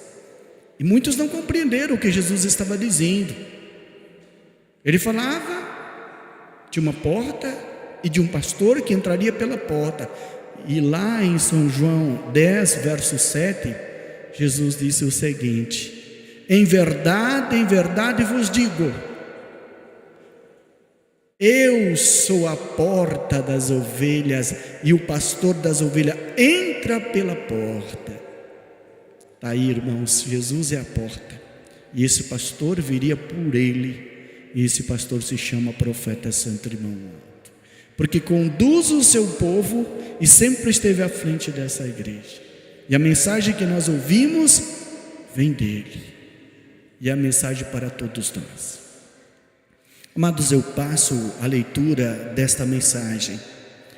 E muitos não compreenderam o que Jesus estava dizendo. Ele falava de uma porta e de um pastor que entraria pela porta. E lá em São João 10, verso 7, Jesus disse o seguinte: em verdade vos digo, eu sou a porta das ovelhas, e o pastor das ovelhas entra pela porta. Está aí, irmãos, Jesus é a porta, e esse pastor viria por ele. E esse pastor se chama profeta Santo Irmão Aldo, porque conduz o seu povo e sempre esteve à frente dessa igreja. E a mensagem que nós ouvimos vem dele. E é a mensagem para todos nós. Amados, eu passo a leitura desta mensagem.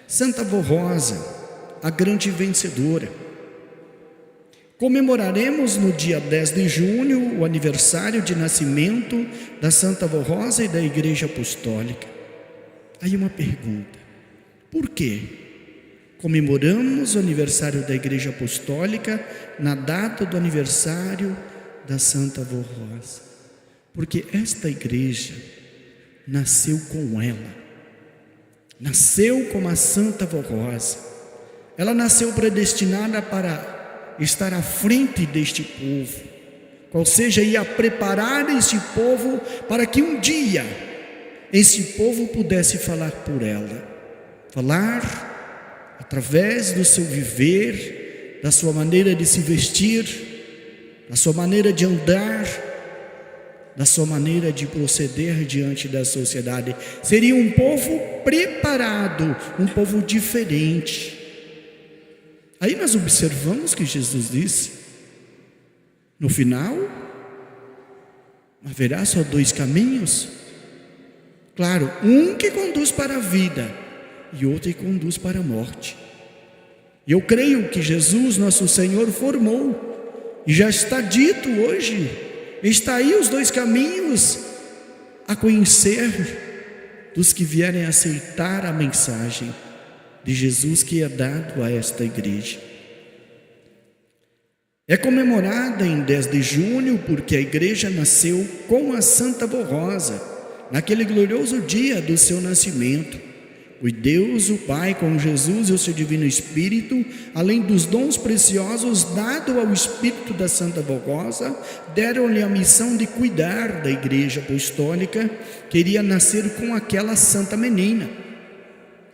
Santa Avó Rosa, a grande vencedora. Comemoraremos no dia 10 de junho o aniversário de nascimento da Santa Avó Rosa e da Igreja Apostólica. Aí uma pergunta: por quê comemoramos o aniversário da Igreja Apostólica na data do aniversário da Santa Avó Rosa? Porque esta igreja nasceu com ela, nasceu como a Santa Avó Rosa. Ela nasceu predestinada para estar à frente deste povo, qual seja, ia preparar este povo para que um dia esse povo pudesse falar por ela, falar através do seu viver, da sua maneira de se vestir, da sua maneira de andar, da sua maneira de proceder diante da sociedade. Seria um povo preparado, um povo diferente. Aí nós observamos que Jesus disse: no final haverá só 2 caminhos. Claro, um que conduz para a vida e outro que conduz para a morte. E eu creio que Jesus, nosso Senhor, formou, e já está dito hoje, está aí os 2 caminhos a conhecer dos que vierem aceitar a mensagem de Jesus que é dado a esta igreja. É comemorada em 10 de junho porque a igreja nasceu com a Santa Avó Rosa, naquele glorioso dia do seu nascimento. O Deus, o Pai, com Jesus e o seu Divino Espírito, além dos dons preciosos dados ao Espírito da Santa Avó Rosa, deram-lhe a missão de cuidar da Igreja Apostólica, que iria nascer com aquela santa menina,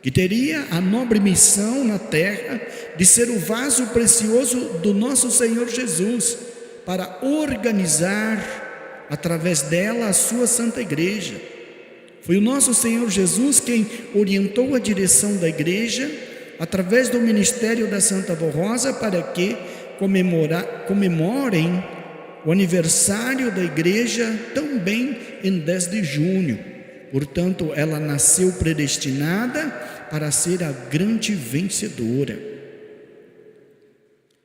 que teria a nobre missão na terra de ser o vaso precioso do nosso Senhor Jesus, para organizar através dela a sua Santa Igreja. Foi o nosso Senhor Jesus quem orientou a direção da igreja através do ministério da Santa Avó Rosa para que comemorem o aniversário da igreja também em 10 de junho. Portanto, ela nasceu predestinada para ser a grande vencedora.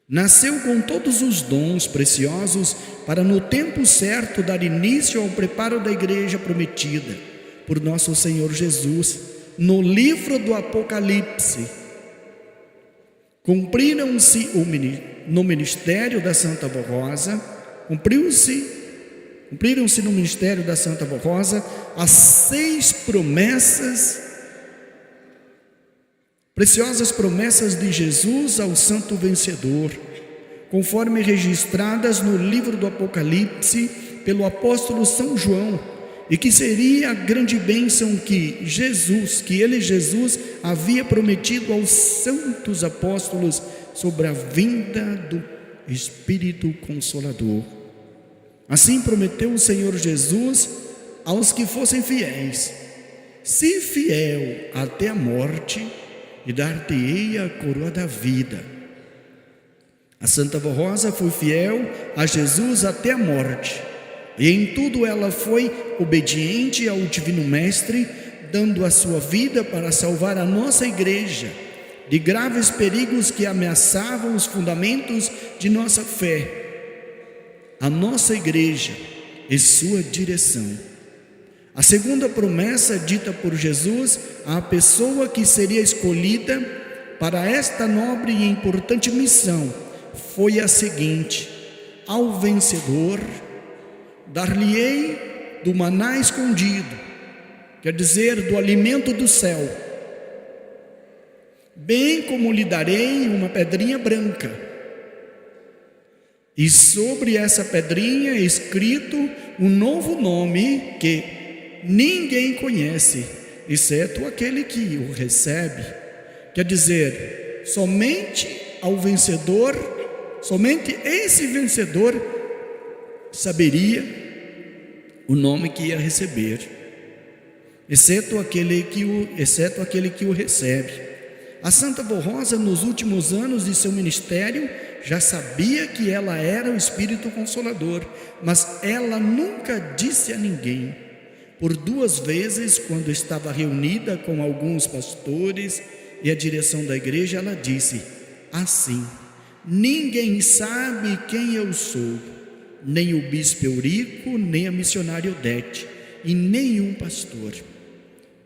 Nasceu com todos os dons preciosos para no tempo certo dar início ao preparo da igreja prometida por nosso Senhor Jesus. No livro do Apocalipse, cumpriram-se no ministério da Santa Avó Rosa, cumpriram-se no ministério da Santa Avó Rosa as 6 promessas, preciosas promessas de Jesus ao Santo Vencedor, conforme registradas no livro do Apocalipse pelo apóstolo São João, e que seria a grande bênção que ele, Jesus, havia prometido aos santos apóstolos sobre a vinda do Espírito Consolador. Assim prometeu o Senhor Jesus aos que fossem fiéis: se fiel até a morte, e dar-te-ei a coroa da vida. A Santa Avó Rosa foi fiel a Jesus até a morte, e em tudo ela foi obediente ao Divino Mestre, dando a sua vida para salvar a nossa igreja de graves perigos que ameaçavam os fundamentos de nossa fé, a nossa igreja e sua direção. A segunda promessa dita por Jesus à pessoa que seria escolhida para esta nobre e importante missão foi a seguinte: ao vencedor dar-lhe-ei do maná escondido, quer dizer, do alimento do céu, bem como lhe darei uma pedrinha branca, e sobre essa pedrinha escrito um novo nome que ninguém conhece, exceto aquele que o recebe. Quer dizer, somente ao vencedor, somente esse vencedor saberia o nome que ia receber, exceto aquele que o recebe. A Santa Avó Rosa, nos últimos anos de seu ministério, já sabia que ela era o Espírito Consolador, mas ela nunca disse a ninguém. Por 2 vezes, quando estava reunida com alguns pastores e a direção da igreja, ela disse assim: ninguém sabe quem eu sou, nem o bispo Eurico, nem a missionária Odete, e nenhum pastor.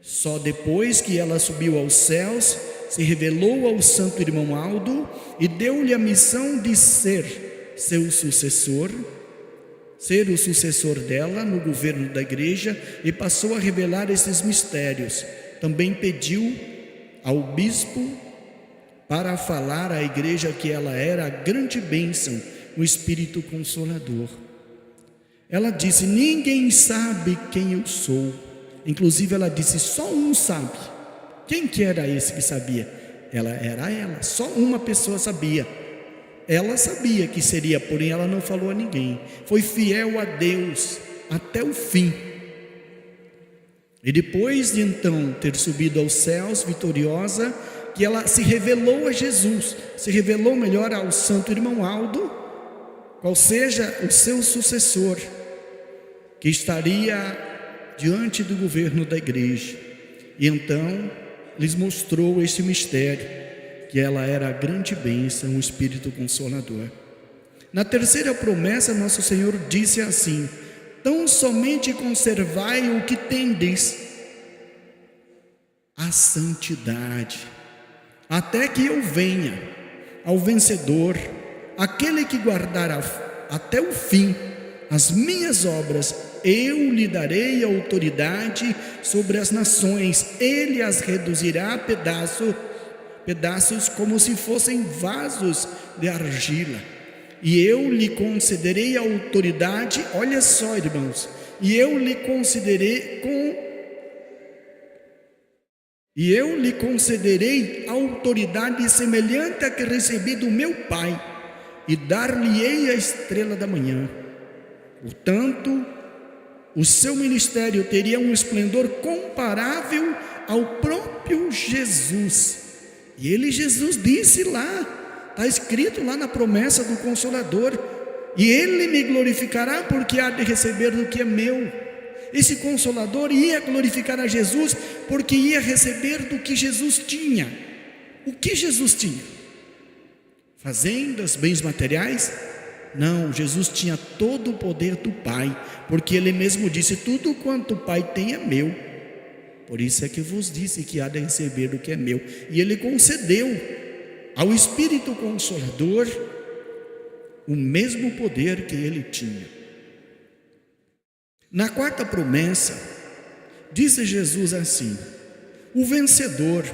Só depois que ela subiu aos céus, se revelou ao santo irmão Aldo e deu-lhe a missão de ser seu sucessor, ser o sucessor dela no governo da igreja, e passou a revelar esses mistérios. Também pediu ao bispo para falar à igreja que ela era a grande bênção, o Espírito Consolador. Ela disse: ninguém sabe quem eu sou. Inclusive ela disse: só um sabe. Quem que era esse que sabia? Era ela, só uma pessoa sabia. Ela sabia que seria, porém ela não falou a ninguém. Foi fiel a Deus até o fim. E depois de então ter subido aos céus vitoriosa, que ela se revelou a Jesus, se revelou melhor ao santo irmão Aldo, qual seja o seu sucessor, que estaria diante do governo da igreja. E então lhes mostrou este mistério, que ela era a grande bênção, o Espírito Consolador. Na terceira promessa, nosso Senhor disse assim: tão somente conservai o que tendes, a santidade, até que eu venha. Ao vencedor, aquele que guardar até o fim as minhas obras, eu lhe darei autoridade sobre as nações. Ele as reduzirá a pedaços como se fossem vasos de argila. E eu lhe concederei autoridade, olha só, irmãos, e eu lhe concederei autoridade semelhante à que recebi do meu Pai, e dar-lhe-ei a estrela da manhã. Portanto, o seu ministério teria um esplendor comparável ao próprio Jesus. E Jesus disse lá, está escrito lá na promessa do Consolador: e ele me glorificará, porque há de receber do que é meu. Esse Consolador ia glorificar a Jesus, porque ia receber do que Jesus tinha. O que Jesus tinha? Fazendas, bens materiais? Não, Jesus tinha todo o poder do Pai, porque Ele mesmo disse: tudo quanto o Pai tem é meu. Por isso é que vos disse que há de receber do que é meu. E Ele concedeu ao Espírito Consolador o mesmo poder que Ele tinha. Na quarta promessa, disse Jesus assim: o vencedor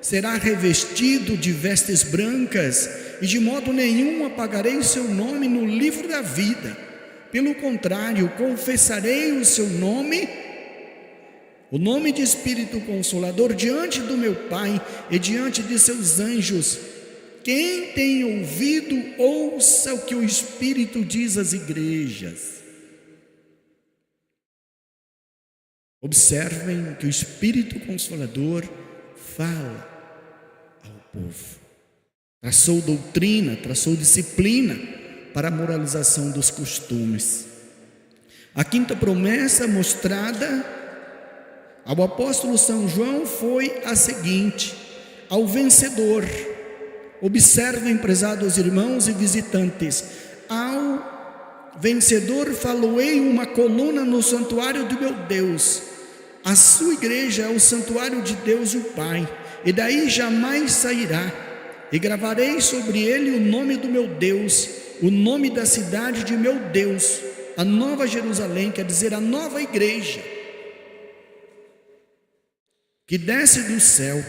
será revestido de vestes brancas, e de modo nenhum apagarei o seu nome no livro da vida. Pelo contrário, confessarei o seu nome, o nome de Espírito Consolador, diante do meu Pai e diante de seus anjos. Quem tem ouvido, ouça o que o Espírito diz às igrejas. Observem que o Espírito Consolador fala ao povo. Traçou doutrina, traçou disciplina para a moralização dos costumes. A quinta promessa mostrada ao apóstolo São João foi a seguinte: ao vencedor. Observem, prezados irmãos e visitantes, ao vencedor faloei uma coluna no santuário do meu Deus. A sua igreja é o santuário de Deus o Pai, e daí jamais sairá. E gravarei sobre ele o nome do meu Deus, o nome da cidade de meu Deus, a nova Jerusalém, quer dizer, a nova igreja, que desce do céu.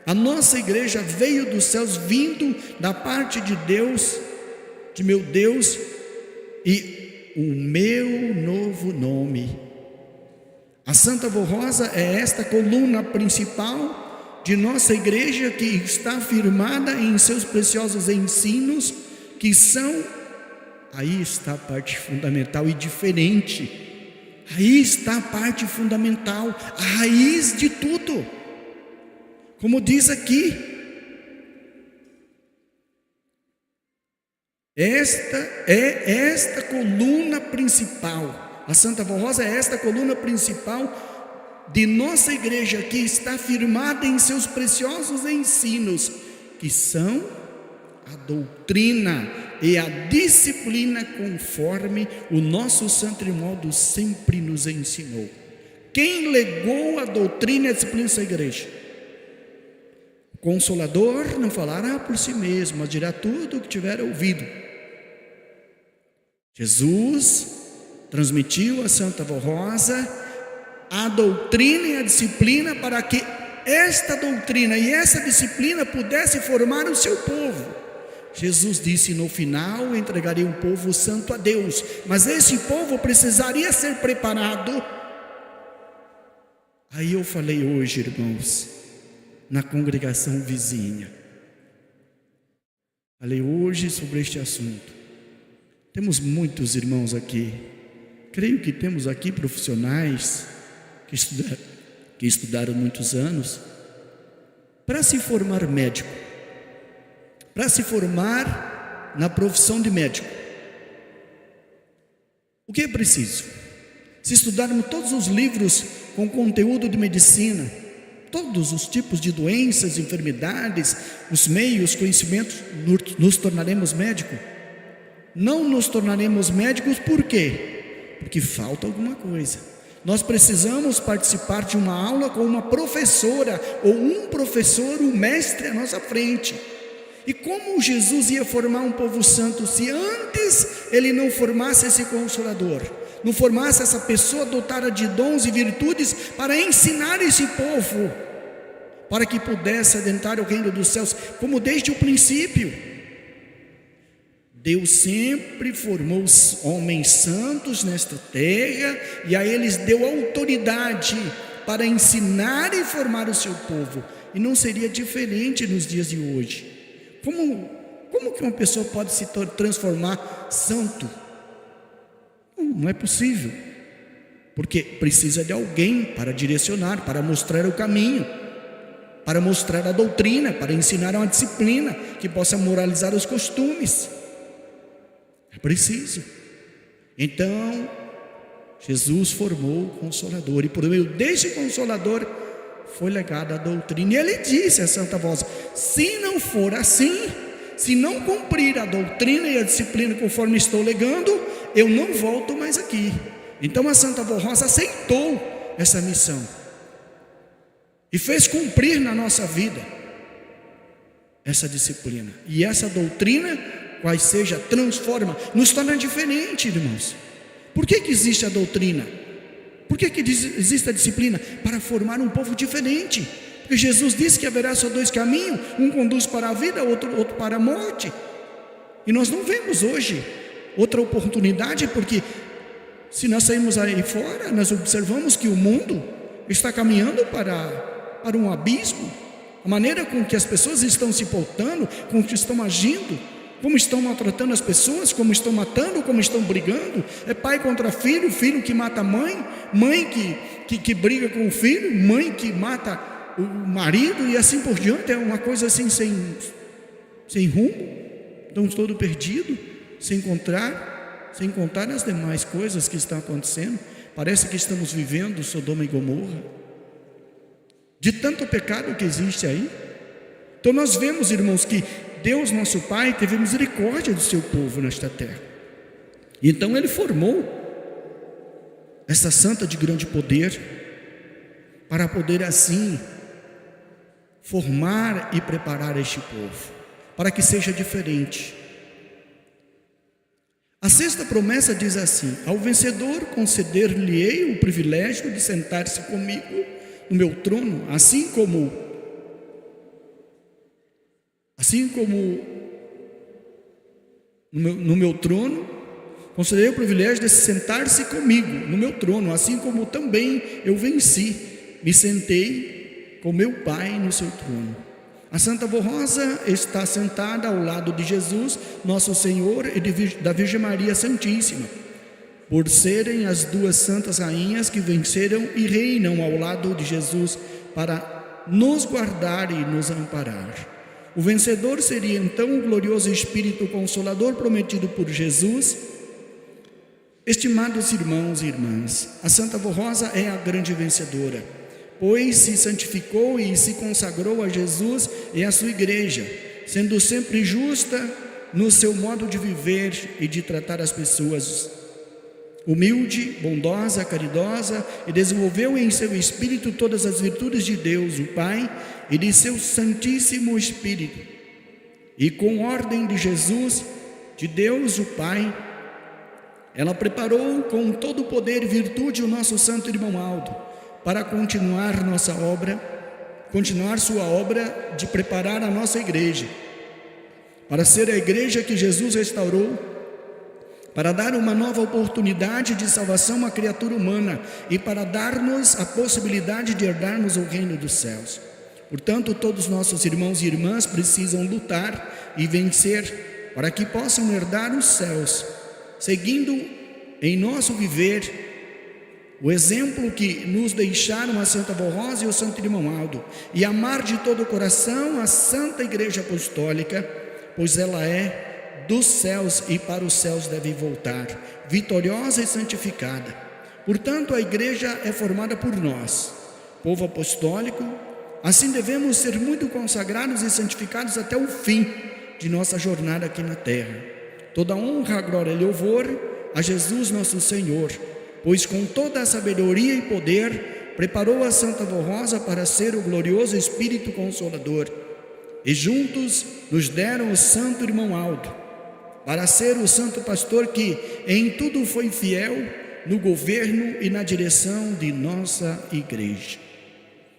A nossa igreja veio dos céus, vindo da parte de Deus, de meu Deus, e o meu novo nome. A Santa Avó Rosa é esta coluna principal de nossa igreja, que está firmada em seus preciosos ensinos, que são, aí está a parte fundamental e diferente, aí está a parte fundamental, a raiz de tudo. Como diz aqui, Esta coluna principal. A Santa Vó Rosa é esta coluna principal de nossa igreja, que está firmada em seus preciosos ensinos, que são a doutrina e a disciplina, conforme o nosso Santo Irmão sempre nos ensinou. Quem legou a doutrina e a disciplina dessa igreja? O Consolador não falará por si mesmo, mas dirá tudo o que tiver ouvido. Jesus transmitiu a Santa Vó Rosa a doutrina e a disciplina, para que esta doutrina e essa disciplina pudesse formar o seu povo. Jesus disse: no final entregaria um povo santo a Deus, mas esse povo precisaria ser preparado. Aí eu falei hoje, irmãos, na congregação vizinha, falei hoje sobre este assunto. Temos muitos irmãos aqui, creio que temos aqui profissionais que estudaram muitos anos para se formar médico, para se formar na profissão de médico. O que é preciso? Se estudarmos todos os livros com conteúdo de medicina, todos os tipos de doenças, enfermidades, os meios, conhecimentos, nos tornaremos médicos? Não nos tornaremos médicos, por quê? Porque falta alguma coisa. Nós precisamos participar de uma aula com uma professora, ou um professor, um mestre à nossa frente. E como Jesus ia formar um povo santo, se antes ele não formasse esse Consolador, não formasse essa pessoa dotada de dons e virtudes para ensinar esse povo, para que pudesse adentrar o reino dos céus, como desde o princípio Deus sempre formou os homens santos nesta terra, e a eles deu autoridade para ensinar e formar o seu povo. E não seria diferente nos dias de hoje. Como que uma pessoa pode se transformar santo? Não é possível, porque precisa de alguém para direcionar, para mostrar o caminho, para mostrar a doutrina, para ensinar uma disciplina que possa moralizar os costumes. É preciso. Então Jesus formou o Consolador, e por meio deste Consolador foi legada a doutrina. E ele disse a Santa Voz: se não for assim, se não cumprir a doutrina e a disciplina conforme estou legando, eu não volto mais aqui. Então a Santa Vó Rosa aceitou essa missão e fez cumprir na nossa vida essa disciplina. E essa doutrina, quais seja, transforma, nos torna diferente, irmãos. Por que existe a doutrina? Por que existe a disciplina? Para formar um povo diferente. Porque Jesus disse que haverá só dois caminhos, um conduz para a vida, outro para a morte. E nós não vemos hoje outra oportunidade, porque se nós sairmos aí fora, nós observamos que o mundo está caminhando para um abismo. A maneira com que as pessoas estão se portando, com que estão agindo, como estão maltratando as pessoas, como estão matando, como estão brigando. É pai contra filho, filho que mata mãe, mãe que briga com o filho, mãe que mata o marido, e assim por diante. É uma coisa assim sem rumo. Estamos todos perdidos, sem contar as demais coisas que estão acontecendo. Parece que estamos vivendo Sodoma e Gomorra, de tanto pecado que existe aí. Então nós vemos, irmãos, que Deus nosso Pai teve misericórdia do seu povo nesta terra. Então ele formou essa santa de grande poder, para poder assim formar e preparar este povo, para que seja diferente. A sexta promessa diz assim: ao vencedor conceder-lhe-ei o privilégio de sentar-se comigo no meu trono, assim como no meu trono, concederei o privilégio de sentar-se comigo no meu trono, assim como também eu venci, me sentei com meu Pai no seu trono. A Santa Vó Rosa está sentada ao lado de Jesus, nosso Senhor, e da Virgem Maria Santíssima, por serem as duas santas rainhas que venceram e reinam ao lado de Jesus para nos guardar e nos amparar. O vencedor seria então o glorioso Espírito Consolador prometido por Jesus. Estimados irmãos e irmãs, a Santa Avó Rosa é a grande vencedora, pois se santificou e se consagrou a Jesus e à sua igreja, sendo sempre justa no seu modo de viver e de tratar as pessoas, humilde, bondosa, caridosa, e desenvolveu em seu espírito todas as virtudes de Deus, o Pai, e de seu Santíssimo Espírito. E com ordem de Jesus, de Deus, o Pai, ela preparou com todo o poder e virtude o nosso santo irmão Aldo, para continuar sua obra de preparar a nossa igreja, para ser a igreja que Jesus restaurou, para dar uma nova oportunidade de salvação à criatura humana e para dar-nos a possibilidade de herdarmos o reino dos céus. Portanto, todos nossos irmãos e irmãs precisam lutar e vencer para que possam herdar os céus, seguindo em nosso viver o exemplo que nos deixaram a Santa Avó Rosa e o Santo Irmão Aldo, e amar de todo o coração a Santa Igreja Apostólica, pois ela é dos céus e para os céus deve voltar, vitoriosa e santificada. Portanto, a igreja é formada por nós, povo apostólico. Assim devemos ser muito consagrados e santificados até o fim de nossa jornada aqui na terra. Toda honra, glória e louvor a Jesus nosso Senhor, pois com toda a sabedoria e poder preparou a Santa Avó Rosa para ser o glorioso Espírito Consolador, e juntos nos deram o Santo Irmão Aldo, para ser o santo pastor que em tudo foi fiel no governo e na direção de nossa igreja.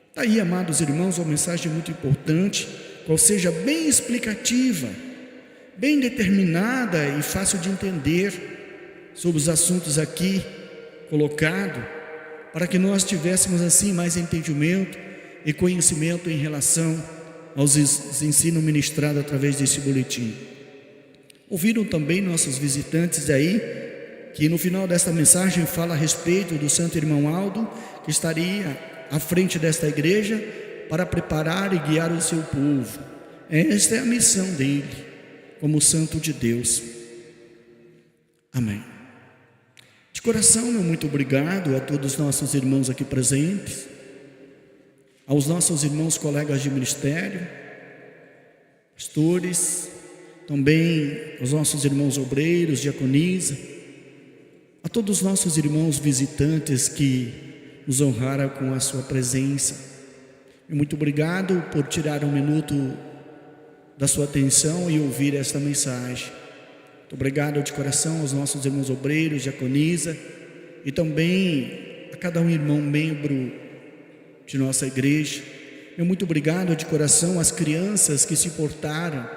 Está aí, amados irmãos, uma mensagem muito importante, qual seja bem explicativa, bem determinada e fácil de entender sobre os assuntos aqui colocados, para que nós tivéssemos assim mais entendimento e conhecimento em relação aos ensinos ministrados através desse boletim. Ouviram também nossos visitantes aí, que no final desta mensagem fala a respeito do Santo Irmão Aldo, que estaria à frente desta igreja para preparar e guiar o seu povo. Esta é a missão dele, como santo de Deus. Amém. De coração, meu muito obrigado a todos os nossos irmãos aqui presentes, aos nossos irmãos colegas de ministério, pastores, também aos nossos irmãos obreiros, diaconisa, a todos os nossos irmãos visitantes que nos honraram com a sua presença. Muito obrigado por tirar um minuto da sua atenção e ouvir esta mensagem. Muito obrigado de coração aos nossos irmãos obreiros, diaconisa, e também a cada um irmão membro de nossa igreja. Muito obrigado de coração às crianças que se portaram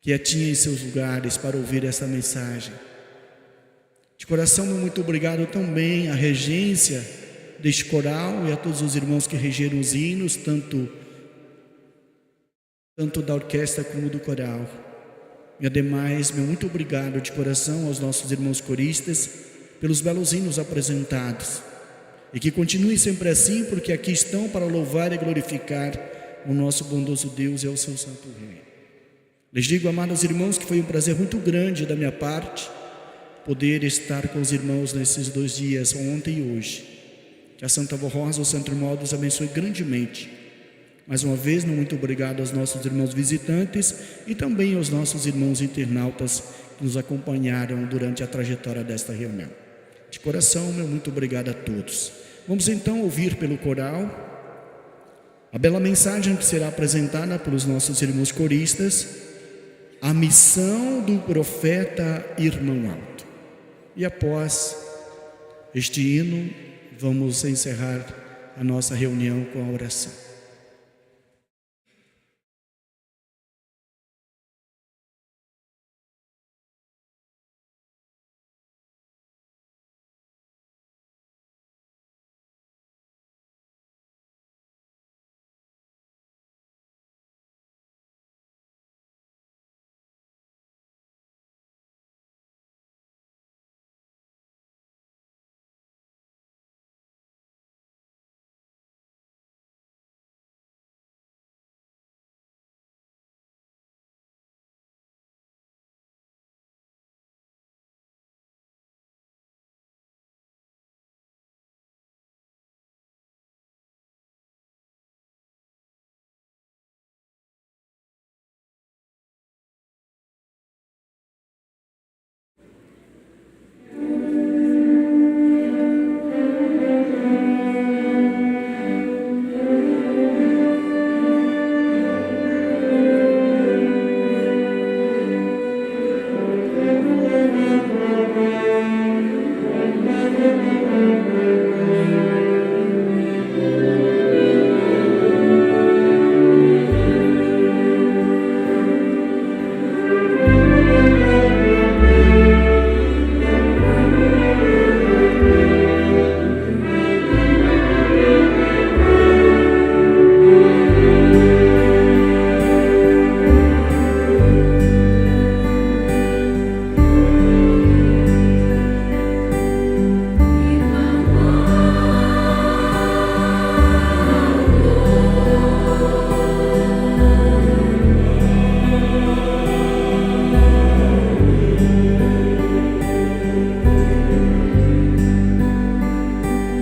quietinha em seus lugares para ouvir esta mensagem. De coração, muito obrigado também à regência deste coral e a todos os irmãos que regeram os hinos, tanto da orquestra como do coral. E ademais, muito obrigado de coração aos nossos irmãos coristas pelos belos hinos apresentados. E que continue sempre assim, porque aqui estão para louvar e glorificar o nosso bondoso Deus e o seu santo reino. Lhes digo, amados irmãos, que foi um prazer muito grande da minha parte poder estar com os irmãos nesses 2 dias, ontem e hoje. Que a Santa Avó Rosa, o Santo Irmão Aldo, os abençoe grandemente. Mais uma vez, muito obrigado aos nossos irmãos visitantes e também aos nossos irmãos internautas que nos acompanharam durante a trajetória desta reunião. De coração, muito obrigado a todos. Vamos então ouvir pelo coral a bela mensagem que será apresentada pelos nossos irmãos coristas, a missão do profeta Irmão Aldo. E após este hino, vamos encerrar a nossa reunião com a oração.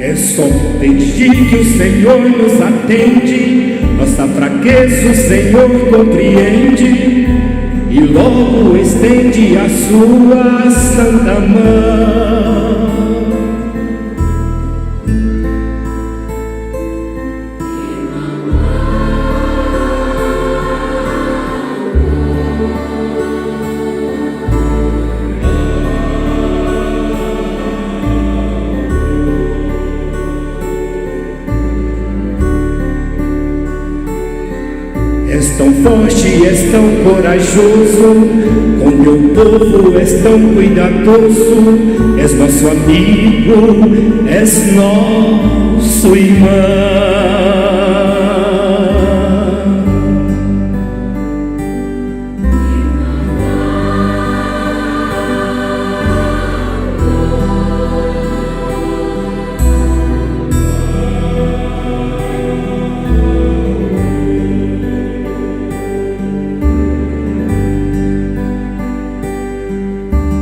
É só pedir que o Senhor nos atende, nossa fraqueza o Senhor compreende e logo estende a sua santa mão. És tão forte, és tão corajoso, com teu povo és tão cuidadoso, és nosso amigo, és nosso irmão.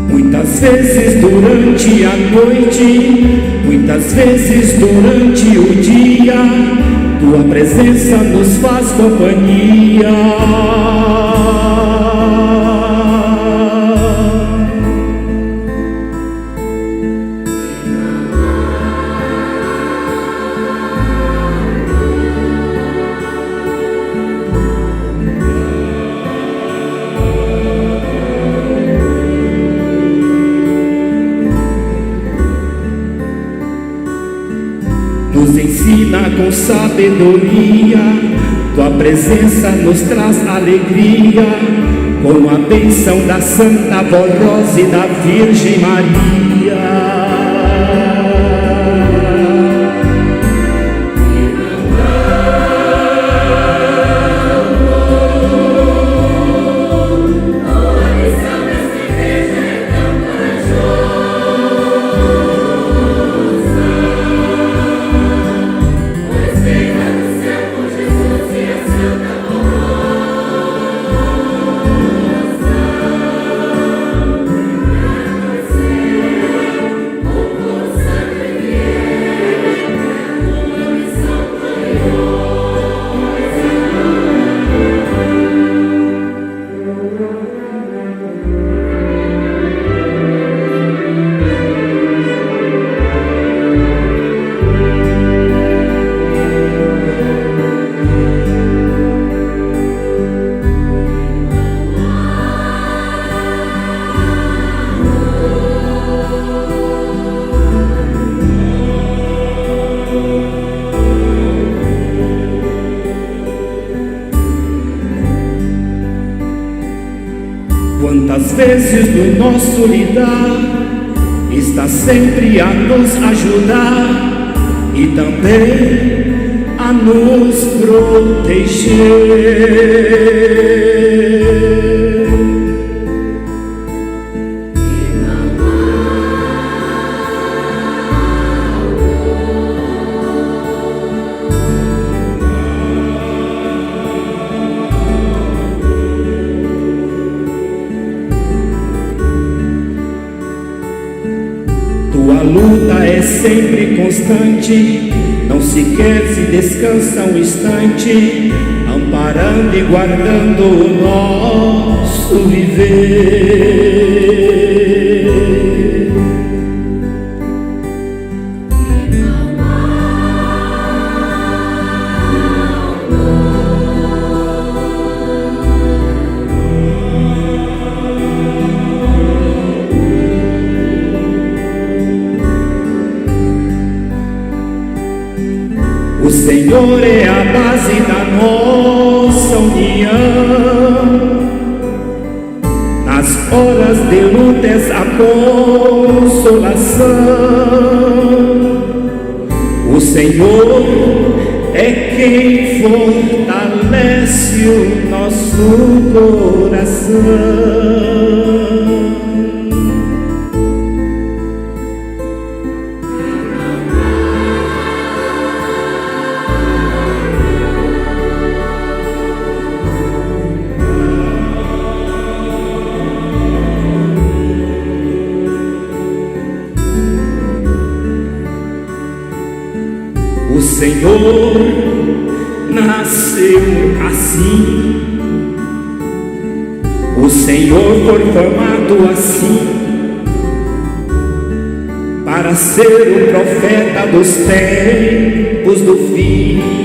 Muitas vezes durante a noite, muitas vezes durante o dia, tua presença nos faz companhia. Nos ensina com sabedoria, tua presença nos traz alegria, com a bênção da Santa Rosa e da Virgem Maria. Quantas vezes no nosso lidar está sempre a nos ajudar e também a nos proteger. Tua luta é sempre constante, não sequer se descansa um instante, amparando e guardando o nosso viver. O Senhor é a base da nossa união, nas horas de lutas a consolação. O Senhor é quem fortalece o nosso coração. Senhor nasceu assim, o Senhor foi formado assim, para ser o profeta dos tempos do fim.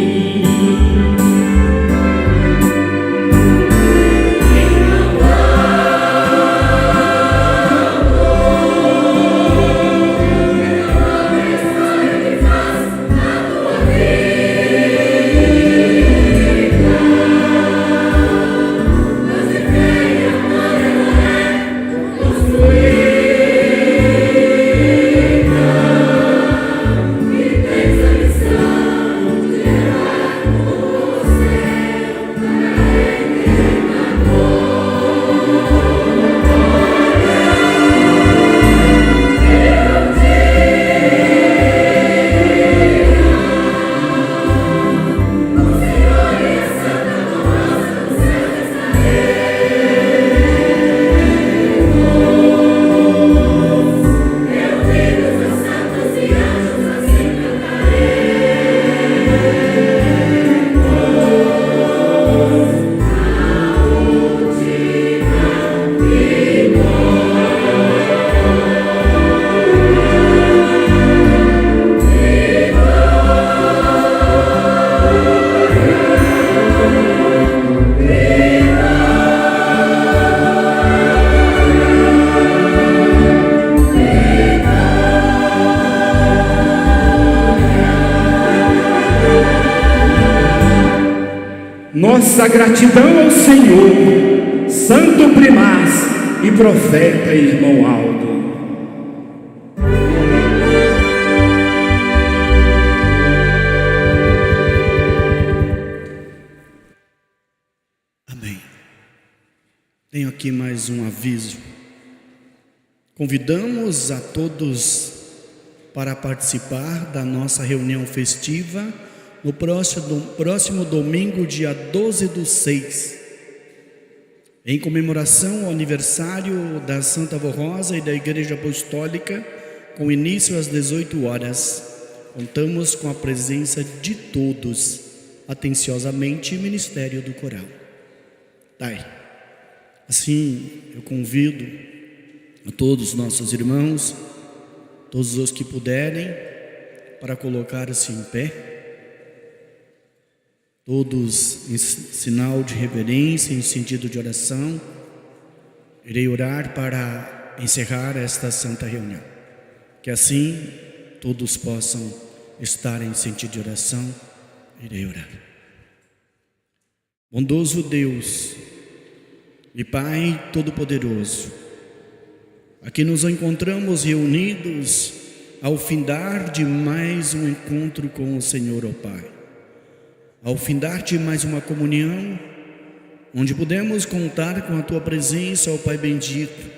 Nossa gratidão ao Senhor, Santo Primaz e Profeta Irmão Aldo. Amém. Tenho aqui mais um aviso. Convidamos a todos para participar da nossa reunião festiva no próximo domingo, dia 12/6, em comemoração ao aniversário da Santa Avó Rosa e da Igreja Apostólica, com início às 18 horas. Contamos com a presença de todos. Atenciosamente, Ministério do Coral. Assim, eu convido a todos os nossos irmãos, todos os que puderem, para colocar-se em pé. Todos em sinal de reverência, em sentido de oração. Irei orar para encerrar esta santa reunião. Que assim todos possam estar em sentido de oração. Irei orar. Bondoso Deus e Pai Todo-Poderoso, aqui nos encontramos reunidos ao findar de mais um encontro com o Senhor, ó Pai. Ao findar de mais uma comunhão, onde podemos contar com a Tua presença, ó Pai bendito,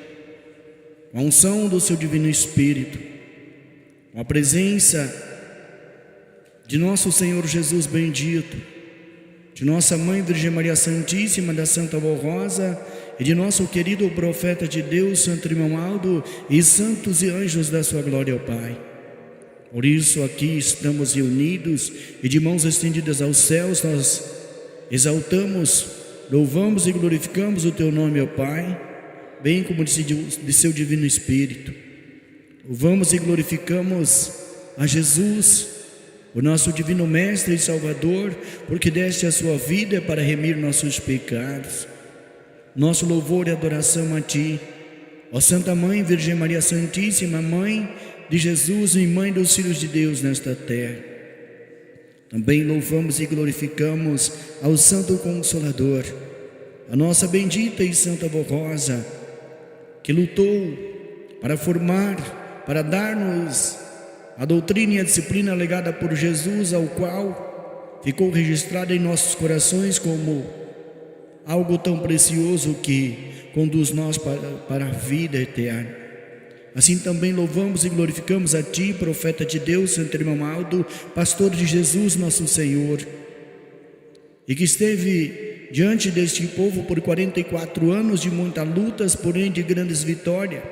com a unção do Seu Divino Espírito, com a presença de nosso Senhor Jesus bendito, de nossa Mãe Virgem Maria Santíssima, da Santa Avó Rosa e de nosso querido profeta de Deus, Santo Irmão Aldo, e santos e anjos da Sua glória, ó Pai. Por isso aqui estamos reunidos e de mãos estendidas aos céus nós exaltamos, louvamos e glorificamos o Teu nome, ó Pai, bem como de Seu Divino Espírito. Louvamos e glorificamos a Jesus, o nosso Divino Mestre e Salvador, porque deste a Sua vida para remir nossos pecados. Nosso louvor e adoração a Ti, ó Santa Mãe Virgem Maria Santíssima, Mãe de Jesus e Mãe dos filhos de Deus nesta terra. Também louvamos e glorificamos ao Santo Consolador, a nossa bendita e Santa Avó Rosa, que lutou para formar, para dar-nos a doutrina e a disciplina legada por Jesus, ao qual ficou registrada em nossos corações como algo tão precioso que conduz nós para a vida eterna. Assim também louvamos e glorificamos a Ti, profeta de Deus, Santo Irmão Aldo, pastor de Jesus, nosso Senhor, e que esteve diante deste povo por 44 anos de muitas lutas, porém de grandes vitórias,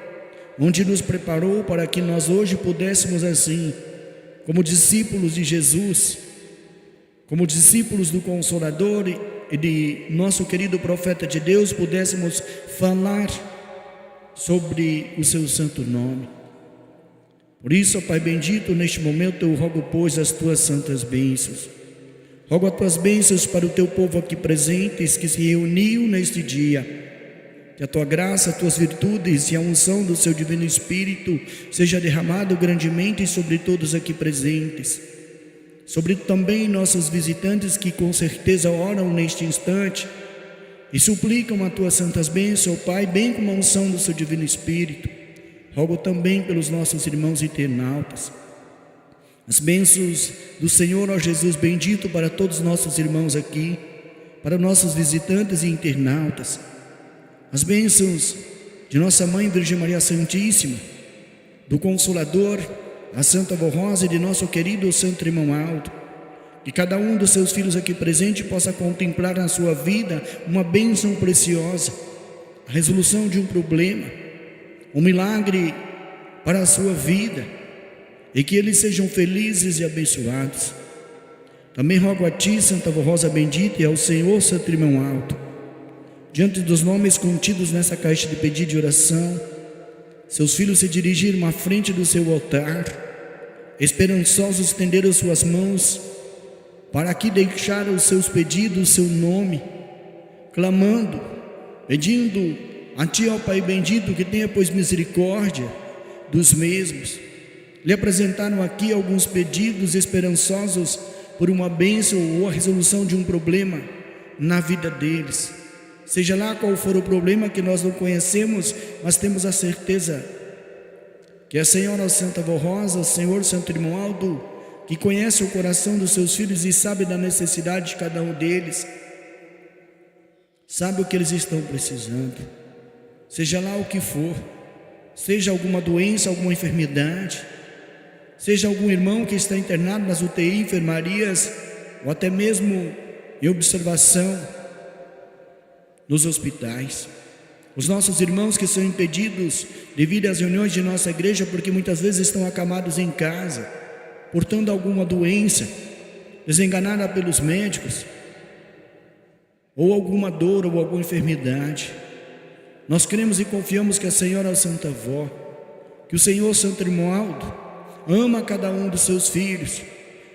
onde nos preparou para que nós hoje pudéssemos assim como discípulos de Jesus, como discípulos do Consolador e de nosso querido profeta de Deus, pudéssemos falar sobre o seu santo nome. Por isso, ó Pai bendito, neste momento eu rogo, pois, as tuas santas bênçãos. Rogo as tuas bênçãos para o teu povo aqui presentes, que se reuniu neste dia. Que a tua graça, as tuas virtudes e a unção do seu divino Espírito seja derramado grandemente sobre todos aqui presentes, sobre também nossos visitantes que com certeza oram neste instante e suplicam as tuas santas bênçãos, ó Pai, bem como a unção do seu divino Espírito. Rogo também pelos nossos irmãos internautas, as bênçãos do Senhor, ó Jesus bendito, para todos os nossos irmãos aqui, para nossos visitantes e internautas, as bênçãos de nossa Mãe Virgem Maria Santíssima, do Consolador, a Santa Avó Rosa e de nosso querido Santo Irmão Aldo, que cada um dos seus filhos aqui presente possa contemplar na sua vida uma bênção preciosa, a resolução de um problema, um milagre para a sua vida, e que eles sejam felizes e abençoados. Também rogo a Ti, Santa Avó Rosa bendita, e ao Senhor Santo Irmão Aldo, diante dos nomes contidos nessa caixa de pedido de oração, seus filhos se dirigiram à frente do seu altar, esperançosos estenderam suas mãos para aqui deixar os seus pedidos, o seu nome, clamando, pedindo a Ti, ó Pai bendito, que tenha, pois, misericórdia dos mesmos. Lhe apresentaram aqui alguns pedidos esperançosos por uma bênção ou a resolução de um problema na vida deles. Seja lá qual for o problema que nós não conhecemos, mas temos a certeza que a Senhora Santa Avó Rosa, o Senhor Santo Irmão Aldo, que conhece o coração dos seus filhos e sabe da necessidade de cada um deles, sabe o que eles estão precisando, seja lá o que for, seja alguma doença, alguma enfermidade, seja algum irmão que está internado nas UTI, enfermarias, ou até mesmo em observação nos hospitais, os nossos irmãos que são impedidos de vir às reuniões de nossa igreja porque muitas vezes estão acamados em casa, portando alguma doença, desenganada pelos médicos, ou alguma dor ou alguma enfermidade. Nós cremos e confiamos que a Senhora Santa Avó, que o Senhor Santo Irmão Aldo ama cada um dos seus filhos.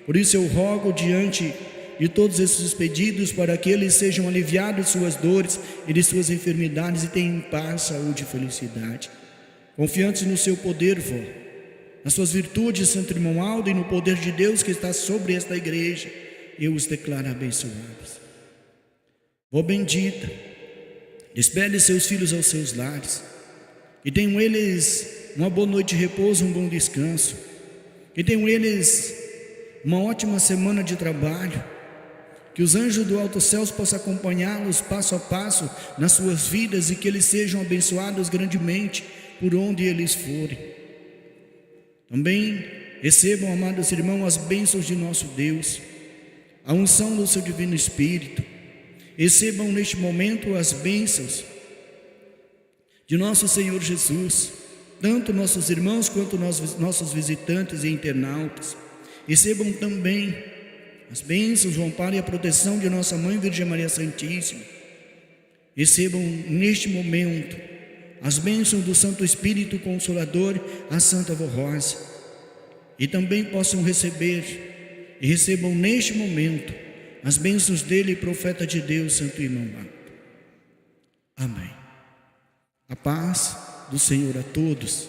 Por isso eu rogo diante de todos esses pedidos para que eles sejam aliviados de suas dores e de suas enfermidades e tenham paz, saúde e felicidade. Confiantes no seu poder, vó, nas suas virtudes, Santo Irmão Aldo, e no poder de Deus que está sobre esta igreja, eu os declaro abençoados. Vó bendita, despede seus filhos aos seus lares, que tenham eles uma boa noite de repouso, um bom descanso, que tenham eles uma ótima semana de trabalho, que os anjos do alto céus possam acompanhá-los passo a passo nas suas vidas e que eles sejam abençoados grandemente por onde eles forem. Também recebam, amados irmãos, as bênçãos de nosso Deus, a unção do seu divino Espírito. Recebam neste momento as bênçãos de nosso Senhor Jesus, tanto nossos irmãos quanto nossos visitantes e internautas. Recebam também as bênçãos, o amparo e a proteção de nossa Mãe Virgem Maria Santíssima. Recebam neste momento as bênçãos do Santo Espírito Consolador, a Santa Avó Rosa, e também possam receber e recebam neste momento as bênçãos dele, profeta de Deus, Santo Irmão Aldo. Amém. A paz do Senhor a todos,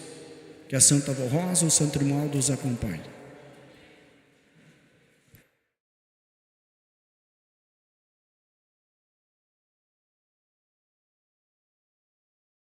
que a Santa Avó Rosa, o Santo Irmão Aldo os acompanhe.